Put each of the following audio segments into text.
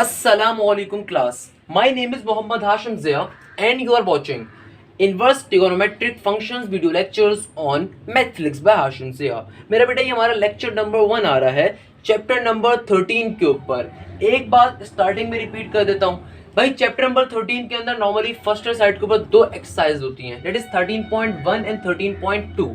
Assalamualaikum class. My name is Muhammad Hashim Zia and you are watching Inverse Trigonometric Functions video lectures on Mathflix by Hashim Zia. मेरा बेटा ये हमारा lecture number 1 आ रहा है chapter number 13 के ऊपर. एक बात स्टार्टिंग में रिपीट कर देता हूँ भाई. चैप्टर नंबर 13 के अंदर नॉर्मली फर्स्ट साइड के ऊपर दो एक्सरसाइज होती हैं, दैट इज 13.1 एंड 13.2.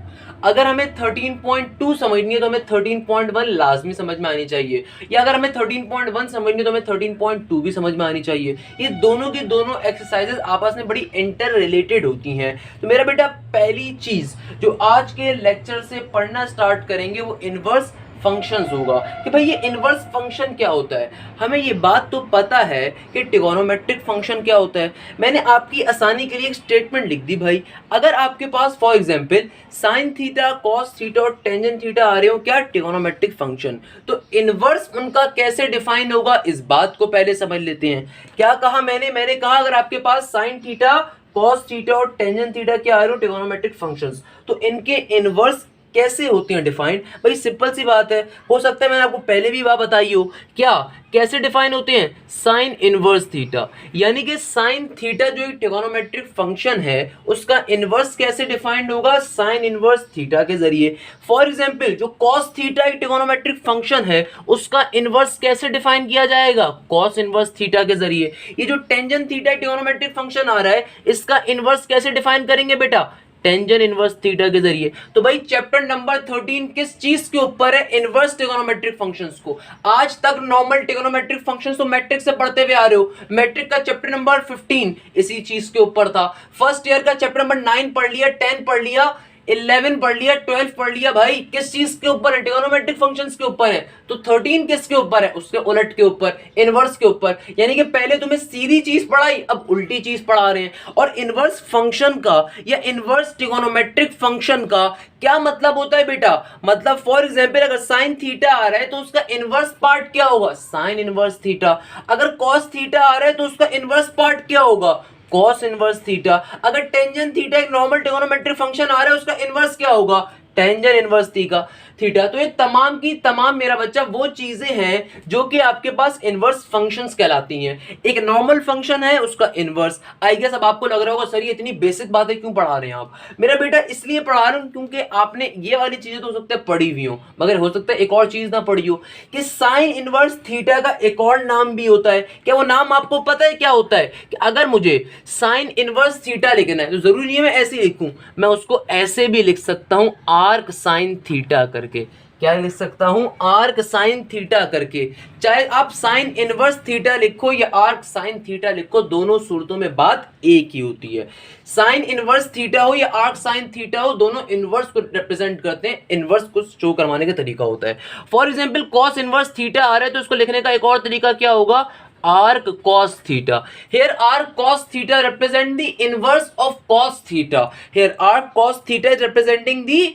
अगर हमें 13.2 समझनी है तो हमें 13.1 लाजमी समझ में आनी चाहिए, या अगर हमें 13.1 समझनी है तो हमें 13.2 भी समझ में आनी चाहिए. ये दोनों की दोनों एक्सरसाइजेज आपस में बड़ी इंटर रिलेटेड होती हैं. तो मेरा बेटा पहली चीज जो आज के लेक्चर से पढ़ना स्टार्ट करेंगे वो इनवर्स फंक्शंस होगा. कि भाई ये इनवर्स फंक्शन क्या होता है. हमें ये बात तो पता है कि ट्रिगोनोमेट्रिक फंक्शन क्या होता है. मैंने आपकी आसानी के लिए एक स्टेटमेंट लिख दी भाई. अगर आपके पास for example sine theta cos theta और टेंजेंट थीटा आ रहे हो क्या ट्रिगोनोमेट्रिक फंक्शन, तो इनवर्स उनका कैसे डिफाइन होगा इस बात को पहले समझ लेते हैं. क्या कहा मैंने कहा अगर आपके पास साइन थीटा कॉस थीटा और टेंजेंट थीटा क्या आ रहे हो ट्रिगोनोमेट्रिक फंक्शंस, तो इनके इनवर्स कैसे होती हैं डिफाइंड. भाई सिंपल सी बात है, हो सकता है मैंने आपको पहले भी बात बताई हो. क्या कैसे डिफाइन होते हैं. साइन इनवर्स थीटा, यानी कि साइन थीटा जो एक ट्रिगोनोमेट्रिक फंक्शन है उसका इनवर्स कैसे डिफाइंड होगा साइन इनवर्स थीटा के जरिए. फॉर एग्जांपल जो कॉस थीटा एक ट्रिगोनोमेट्रिक फंक्शन है उसका इनवर्स कैसे डिफाइन किया जाएगा कॉस इनवर्स थीटा के जरिए. ये जो टेंजेंट थीटा ट्रिगोनोमेट्रिक फंक्शन आ रहा है इसका इनवर्स कैसे डिफाइन करेंगे बेटा टेंजेंट इनवर्स थीटा के जरिए. तो भाई चैप्टर नंबर 13 किस चीज के ऊपर है इनवर्स ट्रिगोनोमेट्रिक फंक्शंस को. आज तक नॉर्मल ट्रिगोनोमेट्रिक फंक्शंस तो मैट्रिक से पढ़ते हुए आ रहे हो. मैट्रिक का चैप्टर नंबर 15 इसी चीज के ऊपर था. फर्स्ट ईयर का चैप्टर नंबर 9 पढ़ लिया, 10 पढ़ लिया, 11 पढ़ लिया, 12 पढ़ लिया. भाई किस चीज के ऊपर है ट्रिगोनोमेट्रिक फंक्शंस के ऊपर है. तो 13 किसके ऊपर है उसके उलट के ऊपर इनवर्स के ऊपर. यानी कि पहले तुम्हें सीधी चीज पढ़ाई अब उल्टी चीज पढ़ा रहे हैं. और इनवर्स फंक्शन का या इनवर्स ट्रिगोनोमेट्रिक फंक्शन का क्या मतलब होता है बेटा. मतलब फॉर एग्जांपल अगर साइन थीटा आ रहा है तो उसका इनवर्स पार्ट क्या होगा साइन इनवर्स थीटा. अगर कॉस थीटा आ रहा है तो उसका इनवर्स पार्ट क्या होगा cos इनवर्स थीटा. अगर टेंजेंट थीटा एक नॉर्मल ट्रिगोनोमेट्रिक फंक्शन आ रहा है उसका इनवर्स क्या होगा टेंजेंट इनवर्स थीटा. तो ये तमाम की तमाम मेरा बच्चा वो चीजें हैं जो कि आपके पास इनवर्स फंक्शंस कहलाती हैं. एक नॉर्मल फंक्शन है उसका इनवर्स. आई गेस अब आपको लग रहा होगा सर ये इतनी बेसिक बातें क्यों पढ़ा रहे हैं आप. मेरा बेटा इसलिए पढ़ा रहा हूं क्योंकि आपने ये वाली चीजें तो हो सकता है पढ़ी हुई हो मगर हो सकता है एक और चीज ना पढ़ी हो कि साइन इनवर्स थीटा का एक और नाम भी होता है. क्या वो नाम आपको पता है क्या होता है. कि अगर मुझे साइन इनवर्स थीटा लिखना है तो जरूरी नहीं है मैं ऐसे लिखूं, मैं उसको ऐसे भी लिख सकता हूं आर्क साइन थीटा करके. क्या लिख सकता हूं आर्क साइन थीटा करके. चाहे आप साइन इनवर्स थीटा लिखो या आर्क साइन थीटा लिखो दोनों सूरतों में बात एक ही होती है. साइन इनवर्स थीटा हो या आर्क साइन थीटा हो दोनों इनवर्स को रिप्रेजेंट करते हैं. इनवर्स को शो करवाने का तरीका होता है. For example cos inverse theta आ रहा है तो उसको लिखने का एक और तरीका क्या होगा arc cos theta. Here arc cos theta represent the inverse of cos theta. Here arc cos theta is representing the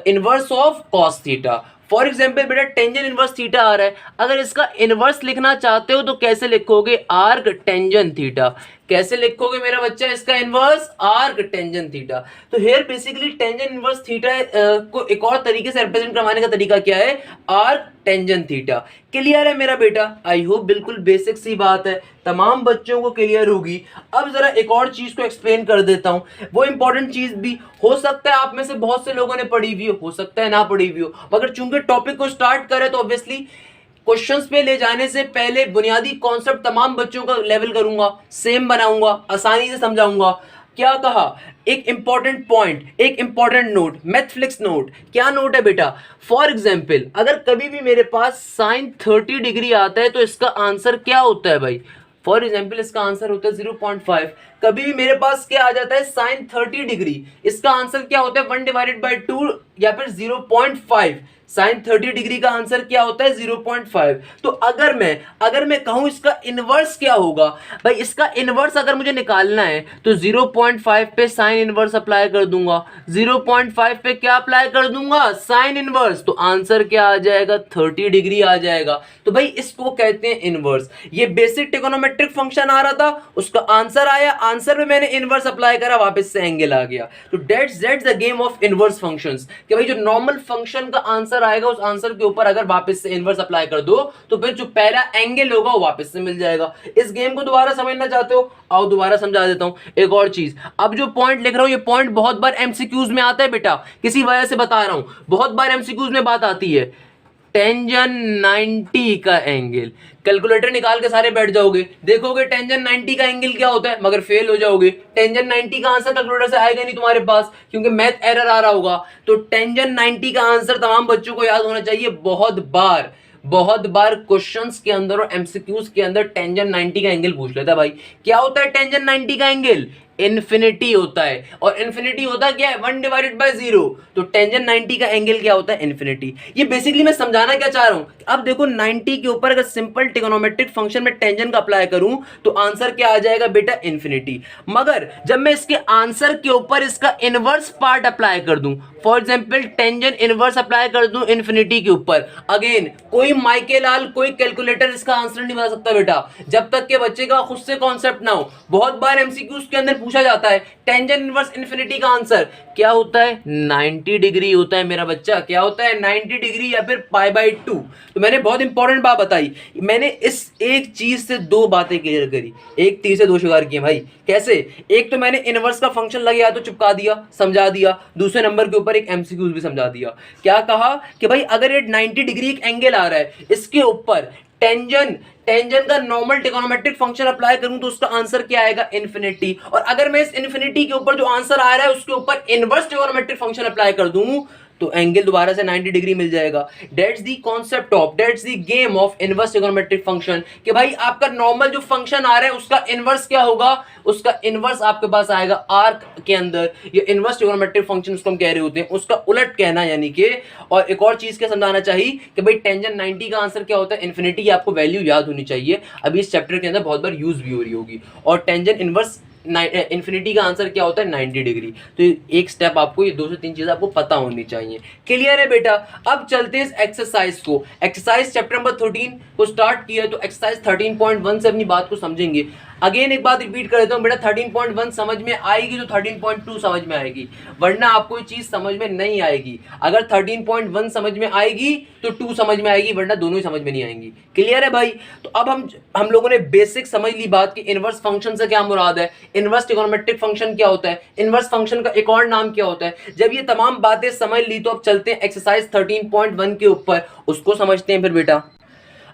inverse of cos theta. For example बेटा टेंजेंट इनवर्स थीटा आ रहा है, अगर इसका इनवर्स लिखना चाहते हो तो कैसे लिखोगे आर्क टेंजेंट थीटा. कैसे लिखोगे मेरा बच्चा इसका इनवर्स आर्क टेंजेंट थीटा. तो here basically tangent inverse theta को एक और तरीके से रिप्रेजेंट करवाने का तरीका क्या है आर्क टेंजेंट थीटा. क्लियर है मेरा बेटा. आई होप बिल्कुल बेसिक सी बात है, तमाम बच्चों को क्लियर होगी. अब जरा एक और चीज को एक्सप्लेन कर देता हूं. वो इंपॉर्टेंट चीज भी हो सकता है आप में से बहुत से लोगों ने पढ़ी हुई हो सकता है ना पढ़ी हुई हो, मगर चूंकि टॉपिक को स्टार्ट करें तो ऑब्वियसली क्वेश्चंस पे ले जाने से पहले बुनियादी कॉन्सेप्ट तमाम बच्चों का लेवल करूंगा, सेम बनाऊंगा, आसानी से समझाऊंगा. क्या कहा एक इंपॉर्टेंट पॉइंट, एक इंपॉर्टेंट नोट, मैथफ्लिक्स नोट. क्या नोट है बेटा. फॉर एग्जांपल अगर कभी भी मेरे पास साइन 30 डिग्री आता है तो इसका आंसर क्या होता है भाई. फॉर एग्जाम्पल इसका आंसर होता है 0.5. कभी भी मेरे पास क्या आ जाता है साइन 30 डिग्री, इसका आंसर क्या होता है 1/2 या फिर 0.5. साइन 30 डिग्री का आंसर क्या होता है 0.5. तो अगर मैं कहूं इसका इनवर्स क्या होगा भाई, इसका इनवर्स अगर मुझे निकालना है तो 0.5 पे साइन इनवर्स अप्लाई कर दूंगा, 0.5 पे क्या अप्लाई कर दूंगा साइन इनवर्स. तो आंसर क्या आ जाएगा 30 डिग्री आ जाएगा. तो भाई इसको कहते हैं इनवर्स. ये बेसिक ट्रिगोनोमेट्रिक फंक्शन आ रहा था, उसका आंसर आया, आंसर में मैंने इनवर्स अप्लाई करा, वापस से एंगल आ गया. तो that's the game of inverse functions. कि भाई जो नॉर्मल फंक्शन का आंसर आंसर आएगा उस आंसर के ऊपर अगर वापस से इनवर्स अप्लाई कर दो तो फिर जो पहला एंगल होगा वो वापस से मिल जाएगा। इस गेम को दोबारा समझना चाहते हो, आओ दोबारा समझा देता हूं। एक और चीज, अब जो पॉइंट लिख रहा हूं ये पॉइंट बहुत बार एमसीक्यूज में आता है बेटा, किसी वजह से बता रहा हूं, बहुत बार एमसीक्यूज में बात आती है। टेंजन 90 का एंगल, कैलकुलेटर निकाल के सारे बैठ जाओगे, देखोगे टेंजन 90 का एंगल क्या होता है, मगर फेल हो जाओगे। टेंजन 90 का आंसर कैलकुलेटर से आएगा नहीं तुम्हारे पास, क्योंकि मैथ एरर आ रहा होगा। तो टेंजन 90 का आंसर तमाम बच्चों को याद होना चाहिए। बहुत बार क्वेश्चंस के अंदर और एमसीक्यूज के अंदर टेंजन 90 का एंगल पूछ लेता है। भाई क्या होता है टेंजन 90 का एंगल? इन्फिनिटी होता है। और इन्फिनिटी होता क्या है? 1/0। तो टेंजन 90 का एंगल क्या होता है? इन्फिनिटी। ये बेसिकली मैं समझाना क्या चाह रहा हूं, अब देखो 90 के ऊपर अगर सिंपल ट्रिगोनोमेट्रिक फंक्शन में टेंजन का अप्लाई करूं तो आंसर क्या आ जाएगा बेटा? इन्फिनिटी। मगर जब मैं इसके आंसर के ऊपर इसका इनवर्स पार्ट अप्लाई कर दूं, for example tangent inverse apply कर दूं इन्फिनिटी के ऊपर, अगेन कोई माइकेलाल कोई कैलकुलेटर इसका आंसर नहीं बता सकता बेटा, जब तक के बच्चे का खुद से कॉन्सेप्ट ना हो। बहुत बार एमसीक्यूज के अंदर पूछा जाता है टेंजन इनवर्स इन्फिनिटी का आंसर क्या होता है? 90 डिग्री होता है मेरा बच्चा। क्या होता है? 90 डिग्री या फिर π/2। तो मैंने बहुत इंपॉर्टेंट बात बताई, मैंने इस एक चीज से दो बातें क्लियर करी, एक तीर से दो शिकार किए भाई। कैसे? एक तो मैंने इनवर्स का फंक्शन लगे तो चिपका दिया, समझा दिया, दूसरे नंबर के ऊपर एक एमसीक्यूज भी समझा दिया। क्या कहा कि भाई अगर ये 90 डिग्री एक एंगल आ रहा है, इसके ऊपर टेंजन का नॉर्मल ट्रिगोनोमेट्रिक फंक्शन अप्लाई करूं तो उसका आंसर क्या आएगा? इन्फिनिटी। और अगर मैं इस इन्फिनिटी के ऊपर जो आंसर आ रहा है उसके ऊपर इनवर्स ट्रिगोनोमेट्रिक फंक्शन अप्लाई कर दूं तो एंगल दोबारा से 90 डिग्री मिल जाएगा। That's the concept of, that's the game of inverse trigonometric function, कि भाई आपका नॉर्मल जो फंक्शन आ रहा है उसका इनवर्स क्या होगा? उसका इनवर्स आपके पास आएगा आर्क के अंदर। ये इनवर्स ट्रिगोनोमेट्रिक फंक्शन उसको हम कह रहे होते हैं, उसका उलट कहना यानी कि। और एक और चीज क्या समझाना चाहिए कि भाई टेंजन 90 का आंसर क्या होता है? इन्फिनिटी। आपको वैल्यू याद होनी चाहिए, अभी इस चैप्टर के अंदर बहुत बार यूज भी हो रही होगी। और टेंजन इनवर्स इन्फिनिटी का आंसर क्या होता है? 90 डिग्री। तो एक स्टेप आपको, ये 2 से 3 चीजें आपको पता होनी चाहिए। क्लियर है बेटा? अब चलते हैं इस एक्सरसाइज को, एक्सरसाइज चैप्टर नंबर 13 को स्टार्ट किया, तो एक्सरसाइज 13.1 से अपनी बात को समझेंगे। अगेन एक बात रिपीट कर देता हूं बेटा, 13.1 समझ में आएगी तो 13.2 समझ में आएगी, वरना आपको ये चीज समझ में नहीं आएगी। अगर 13.1 समझ में आएगी तो 2 समझ में आएगी, वरना दोनों ही समझ में नहीं आएंगी। क्लियर है भाई? तो अब हम लोगों ने बेसिक समझ ली बात कि इनवर्स फंक्शन से क्या मुराद है, इनवर्स ट्रिगोनोमेट्रिक फंक्शन क्या होता है, इनवर्स फंक्शन का एक और नाम क्या होता है। जब ये तमाम बातें समझ ली तो अब चलते हैं एक्सरसाइज 13.1 के ऊपर, उसको समझते हैं फिर बेटा।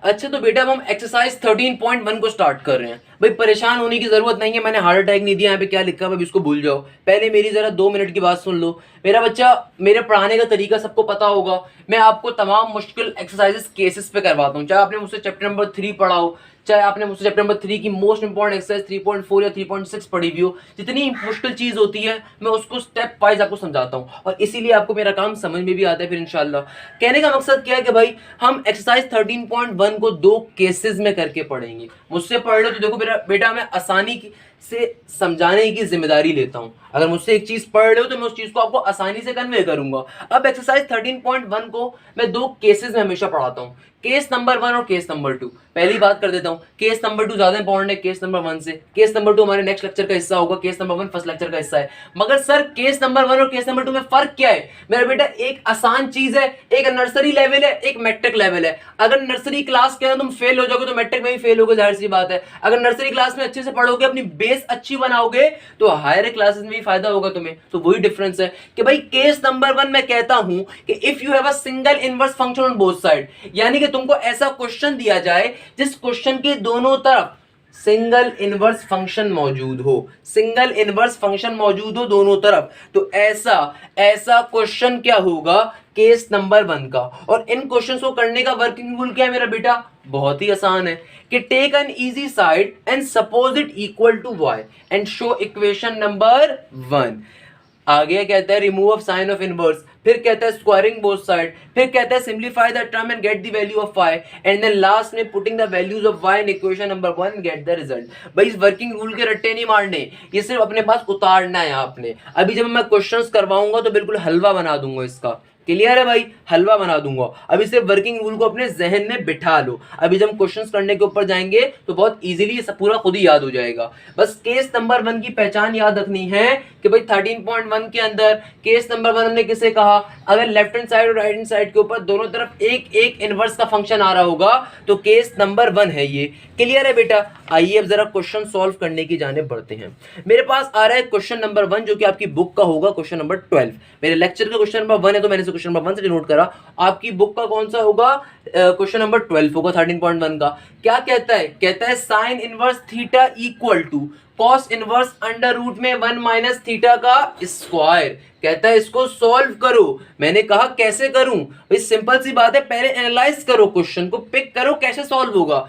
अच्छा तो बेटा अब हम एक्सरसाइज 13.1 को स्टार्ट कर रहे हैं। भाई परेशान होने की जरूरत नहीं है, मैंने हार्ट अटैक नहीं दिया, यहाँ पे क्या लिखा है इसको भूल जाओ। पहले मेरी जरा 2 मिनट की बात सुन लो। मेरा बच्चा, मेरे पढ़ाने का तरीका सबको पता होगा, मैं आपको तमाम मुश्किल एक्सरसाइजेस केसेस पे करवाता हूँ। चाहे आपने मुझसे चैप्टर नंबर 3 पढ़ा हो, चाहे आपने मुझसे चैप्टर नंबर 3 की मोस्ट इंपॉर्टेंट एक्सरसाइज 3.4 या 3.6 पढ़ी हुई हो, जितनी मुश्किल चीज होती है मैं उसको स्टेप वाइज आपको समझाता हूँ, और इसीलिए आपको मेरा काम समझ में भी आता है फिर इंशाल्लाह। कहने का मकसद क्या है कि भाई हम एक्सरसाइज 13.1 को 2 केसेस में करके पढ़ेंगे। मुझसे पढ़ लो तो देखो बेटा मैं आसानी से समझाने की जिम्मेदारी लेता हूं। अगर मुझसे एक चीज पढ़ रहे हो तो मैं उस चीज को आपको आसानी से कन्वे करूंगा। अब एक्सरसाइज 13.1 को मैं 2 केसेस में हमेशा पढ़ाता हूं, केस नंबर 1 और केस नंबर 2। पहली बात कर देता हूं, केस नंबर 2 ज्यादा इंपॉर्टेंट है केस नंबर 1 से। केस नंबर 2 हमारे नेक्स्ट लेक्चर का हिस्सा होगा, केस नंबर 1 फर्स्ट लेक्चर का हिस्सा है। मगर सर केस नंबर 1 और केस नंबर 2 में फर्क क्या है? मेरा बेटा एक आसान चीज है, एक नर्सरी लेवल है, एक मैट्रिक लेवल है। अगर नर्सरी क्लास के अंदर तुम फेल हो जाओगे तो मैट्रिक में भी फेल होगे, जाहिर सी बात है। अगर नर्सरी क्लास में अच्छे से पढ़ोगे, अपनी बेस अच्छी बनाओगे, तो हायर क्लासेस में भी फायदा होगा तुम्हें। तो वही डिफरेंस है कि भाई केस नंबर 1 में कहता हूं कि if you have a single inverse function on both side, यानी कि तुमको ऐसा क्वेश्चन दिया जाए जिस क्वेश्चन के दोनों तरफ सिंगल इनवर्स फंक्शन मौजूद हो, सिंगल इनवर्स फंक्शन मौजूद हो दोनों तरफ, तो ऐसा क्वेश्चन क्या होगा? केस नंबर 1 का। और इन क्वेश्चंस को करने का वर्किंग रूल क्या है मेरा बेटा? बहुत ही आसान है कि take an easy side and suppose it equal to y and show equation number 1। आगे कहता है remove of sine of inverse, फिर कहता है स्क्वायरिंग बोथ साइड, फिर कहता है simplify the term and get the value of y, and then last में putting the values of y in equation number 1 and get the result. भाई इस working rule के रट्टे नहीं मारने, ये सिर्फ अपने पास उतारना है आपने। अभी जब मैं क्वेश्चंस करवाऊंगा तो बिल्कुल हलवा बना दूंगा इसका। क्लियर है भाई, हलवा बना दूंगा। अब इसे वर्किंग रूल को अपने जहन में बिठा लो। अभी जब हम क्वेश्चंस करने के ऊपर जाएंगे तो बहुत इजीली सब पूरा खुद ही याद हो जाएगा। बस केस नंबर 1 की पहचान याद रखनी है कि भाई 13.1 के अंदर केस नंबर 1 हमने किसे कहा, अगर लेफ्ट हैंड साइड और राइट हैंड साइड के ऊपर दोनों तरफ एक एक इनवर्स का फंक्शन आ रहा होगा तो केस नंबर 1 है ये। क्लियर है बेटा, आइए अब जरा क्वेश्चन सॉल्व करने की जानिब बढ़ते हैं। मेरे पास आ रहा है क्वेश्चन नंबर 1 जो कि आपकी बुक का होगा क्वेश्चन नंबर 12। मेरे लेक्चर का क्वेश्चन नंबर 1 है तो मैंने इसे क्वेश्चन नंबर 1 से डिनोट करा। आपकी बुक का कौन सा होगा, क्वेश्चन नंबर 12 होगा 13.1 का। क्या कहता है, कहता है sine inverse theta equal to cos inverse under root में 1 माइनस थीटा का स्क्वायर। कहता है इसको सॉल्व करो। मैंने कहा कैसे करूं भाई, सिंपल सी बात है, पहले एनालाइज करो, क्वेश्चन को पिक करो कैसे सॉल्व होगा।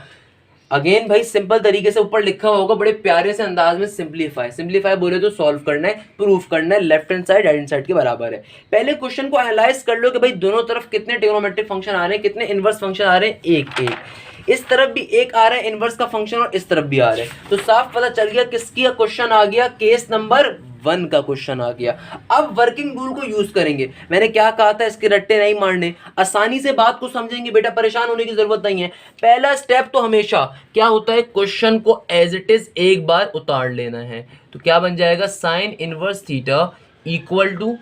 अगेन भाई सिंपल तरीके से ऊपर लिखा होगा बड़े प्यारे से अंदाज में, सिंप्लीफाई बोले तो सॉल्व करना है, प्रूफ करना है, left hand side right hand side के बराबर है। पहले क्वेश्चन को एनालाइज कर लो कि भाई दोनों तरफ कितने ट्रिग्नोमेट्रिक फंक्शन आ रहे हैं, कितने इनवर्स फंक्शन आ रहे हैं, एक एक। इस तरफ भी एक आ रहा है इनवर्स का फंक्शन और इस तरफ भी आ रहा है, तो साफ पता चल गया किसकी क्वेश्चन आ गया, केस नंबर 1 का क्वेश्चन आ गया। अब वर्किंग रूल को यूज करेंगे। मैंने क्या कहा था, इसके रट्टे नहीं मारने, आसानी से बात को समझेंगे बेटा, परेशान होने की जरूरत नहीं है। पहला स्टेप तो हमेशा क्या होता है, क्वेश्चन को एज इट इज एक बार उतार लेना है। तो क्या बन जाएगा, sine inverse theta equal to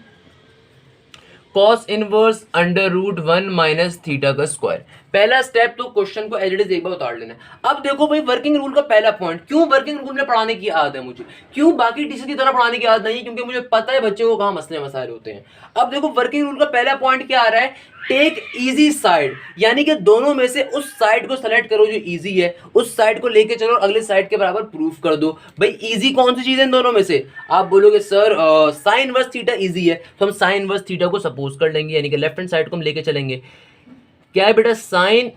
cos inverse under root 1 minus theta का स्क्वायर। पहला स्टेप तो क्वेश्चन को एज इट इज एक बार उतार लेना है। अब देखो भाई वर्किंग रूल का पहला पॉइंट, क्यों वर्किंग रूल में पढ़ाने की आदत है मुझे, क्यों बाकी टीचर की तरह पढ़ाने की आदत नहीं है, क्योंकि मुझे पता है बच्चे को कहाँ मसले मसाइल होते हैं। अब देखो वर्किंग रूल का पहला पॉइंट क्या आ रहा है, टेक इजी साइड, यानी कि दोनों में से उस साइड को सेलेक्ट करो जो इजी है, उस साइड को लेके चलो अगले साइड के बराबर प्रूफ कर दो। भाई इजी कौन सी चीज है इन दोनों में से, आप बोलोगे sir sign inverse theta easy है, तो हम साइन इनवर्स थीटा को सपोज कर लेंगे, यानी कि लेफ्ट हैंड साइड को हम लेके चलेंगे। क्या है बेटा, साइन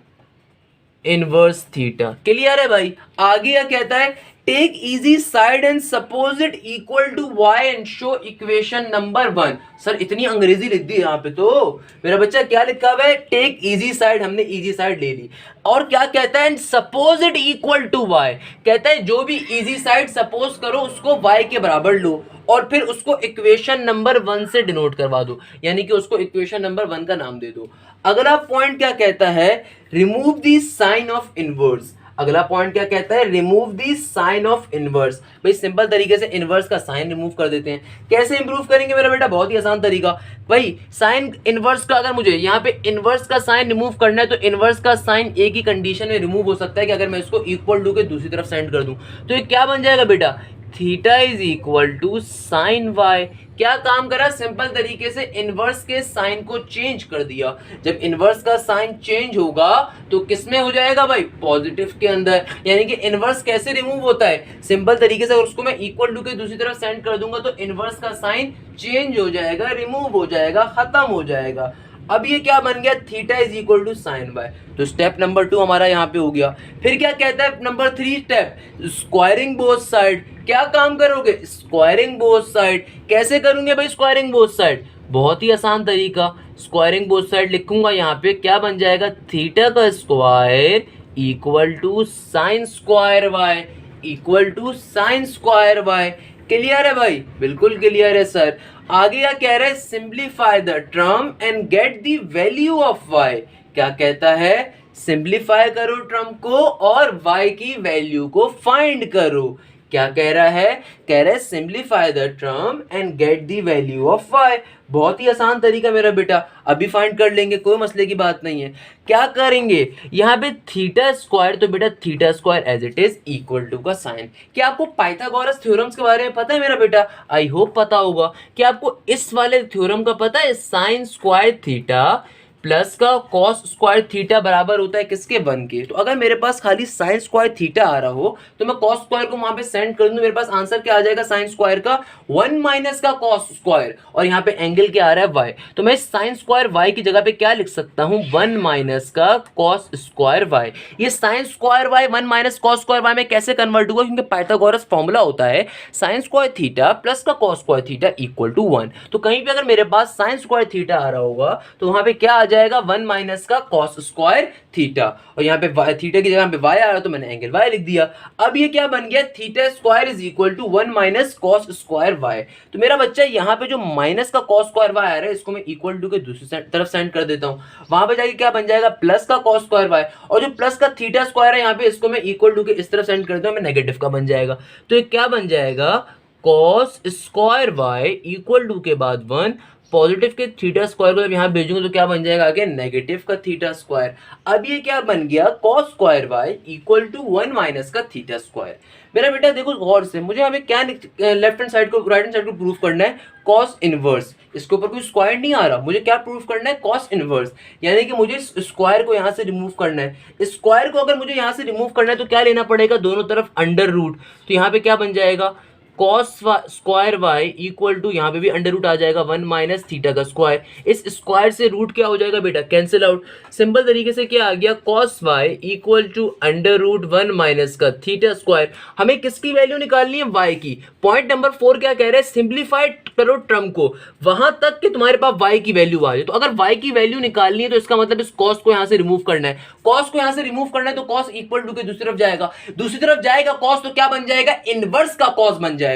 इनवर्स थीटा। क्लियर है भाई, आगे क्या कहता है, take easy side and suppose it equal to y and show equation number 1। Sir इतनी अंग्रेजी लिख दी यहाँ पे, तो मेरा बच्चा क्या लिखा हुआ है, टेक इजी साइड, हमने इजी साइड ले ली। और क्या कहता है, suppose it equal to y, कहता है जो भी इजी साइड सपोज करो उसको वाई के बराबर लो और फिर उसको इक्वेशन नंबर 1 से डिनोट करवा दो, यानी कि उसको इक्वेशन नंबर 1 का नाम दे दो। अगला पॉइंट क्या कहता है, remove the sine of inverse. अगला पॉइंट क्या कहता है, remove the sine of inverse. भाई सिंपल तरीके से इनवर्स का साइन रिमूव कर देते हैं। कैसे इंप्रूव करेंगे मेरा बेटा, बहुत ही आसान तरीका। भाई साइन इनवर्स का अगर मुझे यहाँ पे इनवर्स का साइन रिमूव करना है तो इनवर्स का साइन एक ही कंडीशन में रिमूव हो सकता है कि अगर मैं इसको इक्वल टू के दूसरी तरफ सेंड कर दूं, तो ये क्या बन जाएगा बेटा, theta is equal to sine y. क्या काम करा, सिंपल तरीके से इनवर्स के साइन को चेंज कर दिया। जब इनवर्स का साइन चेंज होगा तो किसमें हो जाएगा भाई, पॉजिटिव के अंदर। यानी कि इनवर्स कैसे रिमूव होता है, सिंपल तरीके से, अगर उसको मैं इक्वल टू के दूसरी तरफ सेंड कर दूंगा तो इनवर्स का साइन चेंज हो जाएगा, रिमूव हो जाएगा, खत्म हो जाएगा। अब ये क्या बन गया, theta is equal to sine y. तो स्टेप नंबर 2 हमारा यहाँ पे हो गया। फिर क्या कहता है number 3 step, squaring both side. क्या काम करोगे, स्क्वायरिंग बोथ साइड। कैसे करूंगे भाई स्क्वायरिंग बोथ साइड, बहुत ही आसान तरीका, स्क्वायरिंग बोथ साइड लिखूंगा यहाँ पे, क्या बन जाएगा, थीटा का square equal to sine square y, equal to sine square y. Clear है भाई, बिल्कुल क्लियर है सर। आगे क्या कह रहा है, simplify the term and get the value of y. क्या कहता है, सिंप्लीफाई करो टर्म को और y की वैल्यू को फाइंड करो। क्या कह रहा है, कह रहा है simplify the term and get the value of y। बहुत ही आसान तरीका मेरा बेटा, अभी फाइंड कर लेंगे, कोई मसले की बात नहीं है। क्या करेंगे, यहाँ पे थीटा स्क्वायर, तो बेटा theta square as it is equal to का साइन। क्या आपको पाइथागोरस थ्योरम्स के बारे में पता है मेरा बेटा, आई होप पता होगा। क्या आपको इस वाले थ्योरम का पता है, साइन स्क्वायर थीटा प्लस का कॉस स्क्वायर थीटा बराबर होता है किसके, 1 के। तो अगर मेरे पास खाली साइन स्क्वायर थीटा आ रहा हो तो मैं कॉस स्क्वायर को वहां पे सेंड कर दूं, मेरे पास आंसर क्या आ जाएगा, साइन स्क्वायर का 1 माइनस का कॉस स्क्वायर, और यहाँ पे एंगल क्या आ रहा है, वाई। तो मैं साइन स्क्वायर वाई की जगह पे क्या लिख सकता हूँ, 1 माइनस का कॉस स्क्वायर वाई। ये sine square y 1 minus cos square y में कैसे कन्वर्ट होगा, क्योंकि पाइथागोरस फॉर्मूला होता है साइन स्क्वायर थीटा प्लस का cos square theta equal to 1। तो कहीं पे अगर मेरे पास साइन स्क्वायर थीटा आ रहा होगा तो वहां पे क्या आ जाएगा 1 माइनस का कॉस स्क्वायर थीटा, और यहाँ पे थीटा की जगह पे वाई आ रहा है तो मैंने एंगल वाई लिख दिया। अब ये क्या बन गया, theta square is equal to 1 minus cos square y. तो मेरा बच्चा यहाँ पे जो माइनस का कॉस स्क्वायर वाई आ रहा है इसको मैं इक्वल टू के दूसरी तरफ सेंड कर देता हूँ, वहां पे जाके क्या बन जाएगा प्लस का कॉस स्क्वायर वाई, और जो प्लस का थीटा स्क्वायर है यहाँ पे इसको मैं इक्वल टू के इस तरफ सेंड कर देता हूँ, मैं नेगेटिव का बन जाएगा। तो ये क्या बन जाएगा, cos square y equal to के बाद 1, पॉजिटिव के थीटा स्क्वायर को जब यहाँ भेजूंगा तो क्या बन जाएगा आगे नेगेटिव का थीटा स्क्वायर। अब ये क्या बन गया, cos square y equal to 1 minus का थीटा स्क्वायर। मेरा बेटा देखो गौर से, मुझे यहाँ पे क्या लेफ्ट हैंड साइड को राइट हैंड साइड को प्रूफ करना है, कॉस इनवर्स। इसके ऊपर कोई स्क्वायर नहीं आ रहा, मुझे क्या प्रूफ करना है, कॉस इनवर्स, यानी कि मुझे स्क्वायर को यहाँ से रिमूव करना है। स्क्वायर को अगर मुझे यहाँ से रिमूव करना है तो क्या लेना पड़ेगा, दोनों तरफ अंडर रूट। तो यहाँ पे क्या बन जाएगा, cos square y equal to, यहाँ पे भी अंडर रूट आ जाएगा 1 माइनस थीटा का स्क्वायर। इस स्क्वायर से रूट क्या हो जाएगा बेटा, कैंसिल आउट। सिंपल तरीके से क्या आ गया, cos y equal to under root 1 minus का थीटा स्क्वायर। हमें किसकी वैल्यू निकालनी है, वाई की। पॉइंट नंबर 4 क्या कह रहे हैं, सिंप्लीफाइड करो टर्म को वहां तक कि तुम्हारे पास वाई की वैल्यू आ जाए। तो अगर वाई की वैल्यू निकालनी है तो इसका मतलब इस कॉस को यहां से रिमूव करना है। कॉस को यहां से रिमूव करना है तो कॉस इक्वल टू के दूसरी तरफ जाएगा, दूसरी तरफ जाएगा कॉस, तो क्या बन जाएगा, इनवर्स का कॉस बन जाएगा।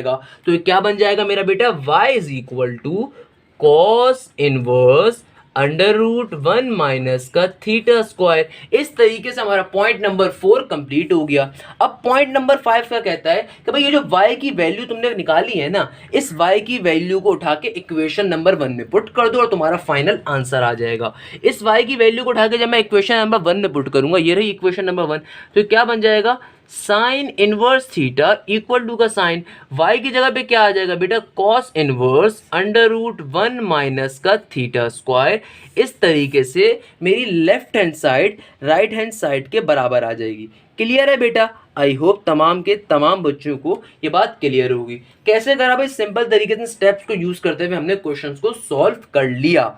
तो ये क्या बन जाएगा मेरा बेटा, y is equal to cos inverse under root 1 minus का थीटा स्क्वायर। इस तरीके से हमारा पॉइंट नंबर 4 कंप्लीट हो गया। अब पॉइंट नंबर 5 का कहता है कि भाई ये जो y की वैल्यू तुमने निकाली है ना, इस y की वैल्यू को उठा के इक्वेशन नंबर 1 में पुट कर दो और तुम्हारा फाइनल आंसर आ जाएगा। इस y की वैल्यू को उठा के जब मैं इक्वेशन नंबर 1 में पुट करूंगा, ये रही इक्वेशन नंबर 1, तो क्या बन जाएगा, sine inverse theta equal to का साइन y की जगह पे क्या आ जाएगा बेटा, cos inverse under root 1 minus का थीटा स्क्वायर। इस तरीके से मेरी left hand side right hand side के बराबर आ जाएगी। क्लियर है बेटा, आई होप तमाम के तमाम बच्चों को ये बात क्लियर होगी। कैसे करा भाई, सिंपल तरीके से स्टेप्स को यूज करते हुए हमने क्वेश्चंस को सॉल्व कर लिया।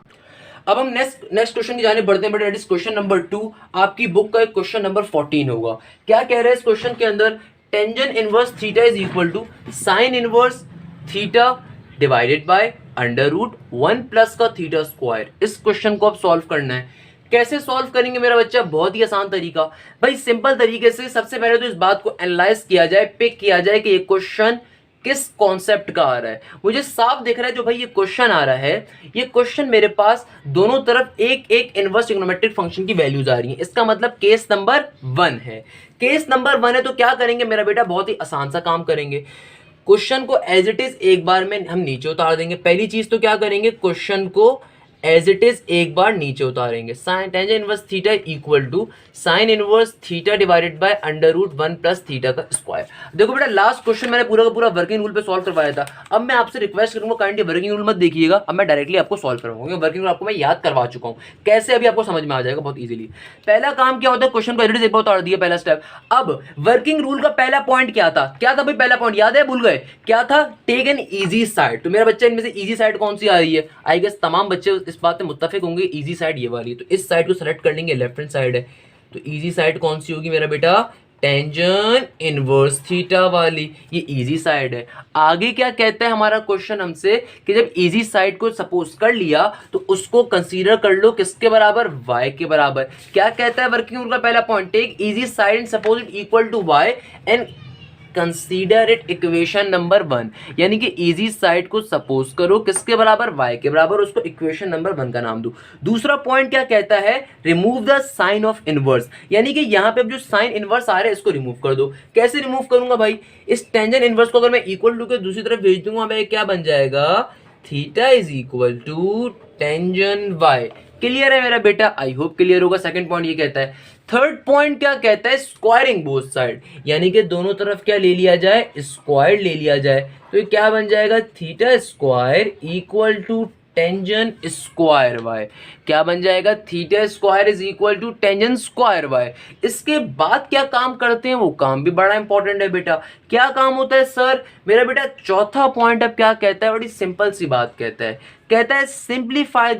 अब हम नेक्स्ट क्वेश्चन की जाने बढ़ते हैं बेटा, दैट इज क्वेश्चन नंबर 2। आपकी बुक का क्वेश्चन नंबर 14 होगा। क्या कह रहे हैं इस क्वेश्चन के अंदर, tangent inverse theta is equal to sine inverse theta divided by under root 1 plus का थीटा स्क्वायर। इस क्वेश्चन को अब सॉल्व करना है। कैसे सॉल्व करेंगे मेरा बच्चा, बहुत ही आसान तरीका भाई, सिंपल तरीके से सबसे पहले तो इस बात को एनालाइज किया जाए, पिक किया जाए कि ये क्वेश्चन किस कॉन्सेप्ट का आ रहा है। मुझे साफ दिख रहा है जो भाई ये क्वेश्चन आ रहा है, ये क्वेश्चन मेरे पास दोनों तरफ एक एक इनवर्स ट्रिग्नोमेट्रिक फंक्शन की वैल्यूज आ रही हैं। इसका मतलब केस नंबर 1 है। केस नंबर 1 है तो क्या करेंगे मेरा बेटा, बहुत ही आसान सा काम करेंगे। क्वेश्चन को एज इट इज एक बार में हम नीचे उतार देंगे। पहली चीज तो क्या करेंगे, क्वेश्चन को एज इट इज एक बार नीचे उतारेंगे। Sine tangent inverse theta equal to sine inverse theta divided by under root 1 plus theta का स्क्वायर। देखो बेटा लास्ट क्वेश्चन मैंने पूरा का पूरा वर्किंग रूल पे सॉल्व करवाया था। अब मैं आपसे रिक्वेस्ट करूंगा काइंडली वर्किंग रूल मत देखिएगा, अब मैं डायरेक्टली आपको सॉल्व करवाऊंगा। वर्किंग रूल आपको मैं याद करवा चुका हूँ, कैसे अभी आपको समझ में आ जाएगा बहुत इजीली। पहला काम क्या होता है, क्वेश्चन को एज इट इज एक बार उतार दिया, पहला स्टेप। अब वर्किंग रूल का पहला पॉइंट क्या था, क्या था भाई पहला पॉइंट, याद है, भूल गए क्या था, टेक एन इजी साइड। तो मेरा बच्चा इनमें से इजी साइड कौन सी आ रही है, आई गेस तमाम बच्चे इस बात में मुत्तफिक होंगे, इजी साइड ये वाली। तो इस साइड को सेलेक्ट कर लेंगे, लेफ्ट हैंड साइड है, तो इजी साइड कौन सी होगी मेरा बेटा, टेंजेंट इनवर्स थीटा वाली, ये इजी साइड है। आगे क्या कहता है हमारा क्वेश्चन हमसे कि जब इजी साइड को सपोज कर लिया तो उसको कंसीडर कर लो किसके बराबर, y के बराबर। क्या कहता है वर्किंग रूल का पहला point, take easy side and suppose it equal to y and consider it equation number 1, यानी कि इजी साइड को सपोज करो किसके बराबर, y के बराबर, उसको इक्वेशन नंबर 1 का नाम दो। दूसरा पॉइंट क्या कहता है, remove the sine of inverse, यानी कि यहाँ पे अब जो साइन इनवर्स आ रहा है इसको रिमूव कर दो। कैसे रिमूव करूंगा भाई, इस टेंजेंट इनवर्स को अगर मैं इक्वल टू के दूसरी तरफ भेज दूंगा, मैं क्या बन जाएगा, theta is equal to tangent y। Clear है मेरा बेटा, आई होप क्लियर होगा। सेकंड पॉइंट ये कहता है। थर्ड पॉइंट क्या कहता है, स्क्वायरिंग बोथ साइड, यानी कि दोनों तरफ क्या ले लिया जाए, स्क्वायर ले लिया जाए। तो ये क्या बन जाएगा, theta square equal to tangent square y। क्या बन जाएगा, theta square is equal to tangent square y। इसके बाद क्या काम करते हैं, वो काम भी बड़ा इंपॉर्टेंट है बेटा। क्या काम होता है सर? मेरा बेटा चौथा पॉइंट अब क्या कहता है, बड़ी सिंपल सी बात कहता है simplify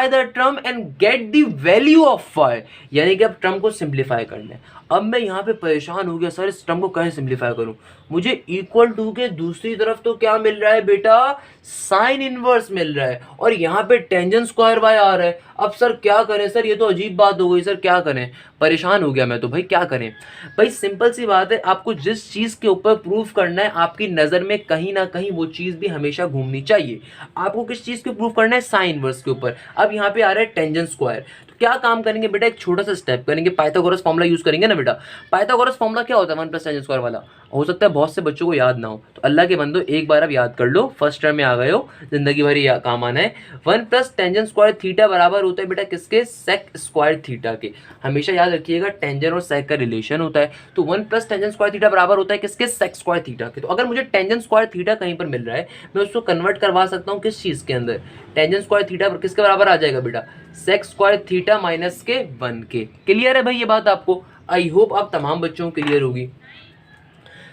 the term and get the value of phi, यानी कि अब टर्म को सिंप्लीफाई करना है। अब मैं यहाँ पे परेशान हो गया, सर इस टर्म को कैसे सिंप्लीफाई करूँ? मुझे इक्वल टू के दूसरी तरफ तो क्या मिल रहा है बेटा, साइन इनवर्स मिल रहा है, और यहाँ पे टेंजेंट स्क्वायर वाई आ रहा है। अब सर क्या करें सर, ये तो अजीब बात हो गई सर, क्या करें? परेशान हो गया मैं तो भाई, क्या करें? भाई सिंपल सी बात है, आपको जिस चीज़ के ऊपर प्रूफ करना है, आपकी नज़र में कहीं ना कहीं वो चीज़ भी हमेशा घूमनी चाहिए। आपको किस चीज़ के प्रूफ करना है? साइन इनवर्स के ऊपर। अब यहाँ पे आ रहा है टेंजेंट स्क्वायर, तो क्या काम करेंगे बेटा, एक छोटा सा स्टेप करेंगे, पाइथागोरस फॉर्मूला यूज करेंगे ना बेटा। पाइथागोरस फॉर्मूला क्या होता है? 1 + टेंजेंट स्क्वायर वाला। हो सकता है बहुत से बच्चों को याद ना हो, तो अल्लाह के बंदो एक बार अब याद कर लो, फर्स्ट टर्म में आ गए हो, जिंदगी भर ये काम आना है। 1 + टेंजेंट स्क्वायर थीटा बराबर होता है बेटा किसके? सेक स्क्वायर थीटा के। हमेशा याद रखिएगा टेंजेंट और सेक का रिलेशन होता है, तो 1 + टेंजेंट स्क्वायर थीटा बराबर होता है किसके? सेक स्क्वायर थीटा के। तो अगर मुझे टेंजेंट स्क्वायर थीटा कहीं पर मिल रहा है, मैं उसको कन्वर्ट करवा सकता हूँ किस चीज़ के अंदर? टेंजेंट स्क्वायर थीटा किसके बराबर आ जाएगा बेटा? सेक स्क्वायर थीटा माइनस के 1 के। क्लियर है भाई ये बात आपको? आई होप आप तमाम बच्चों को क्लियर होगी।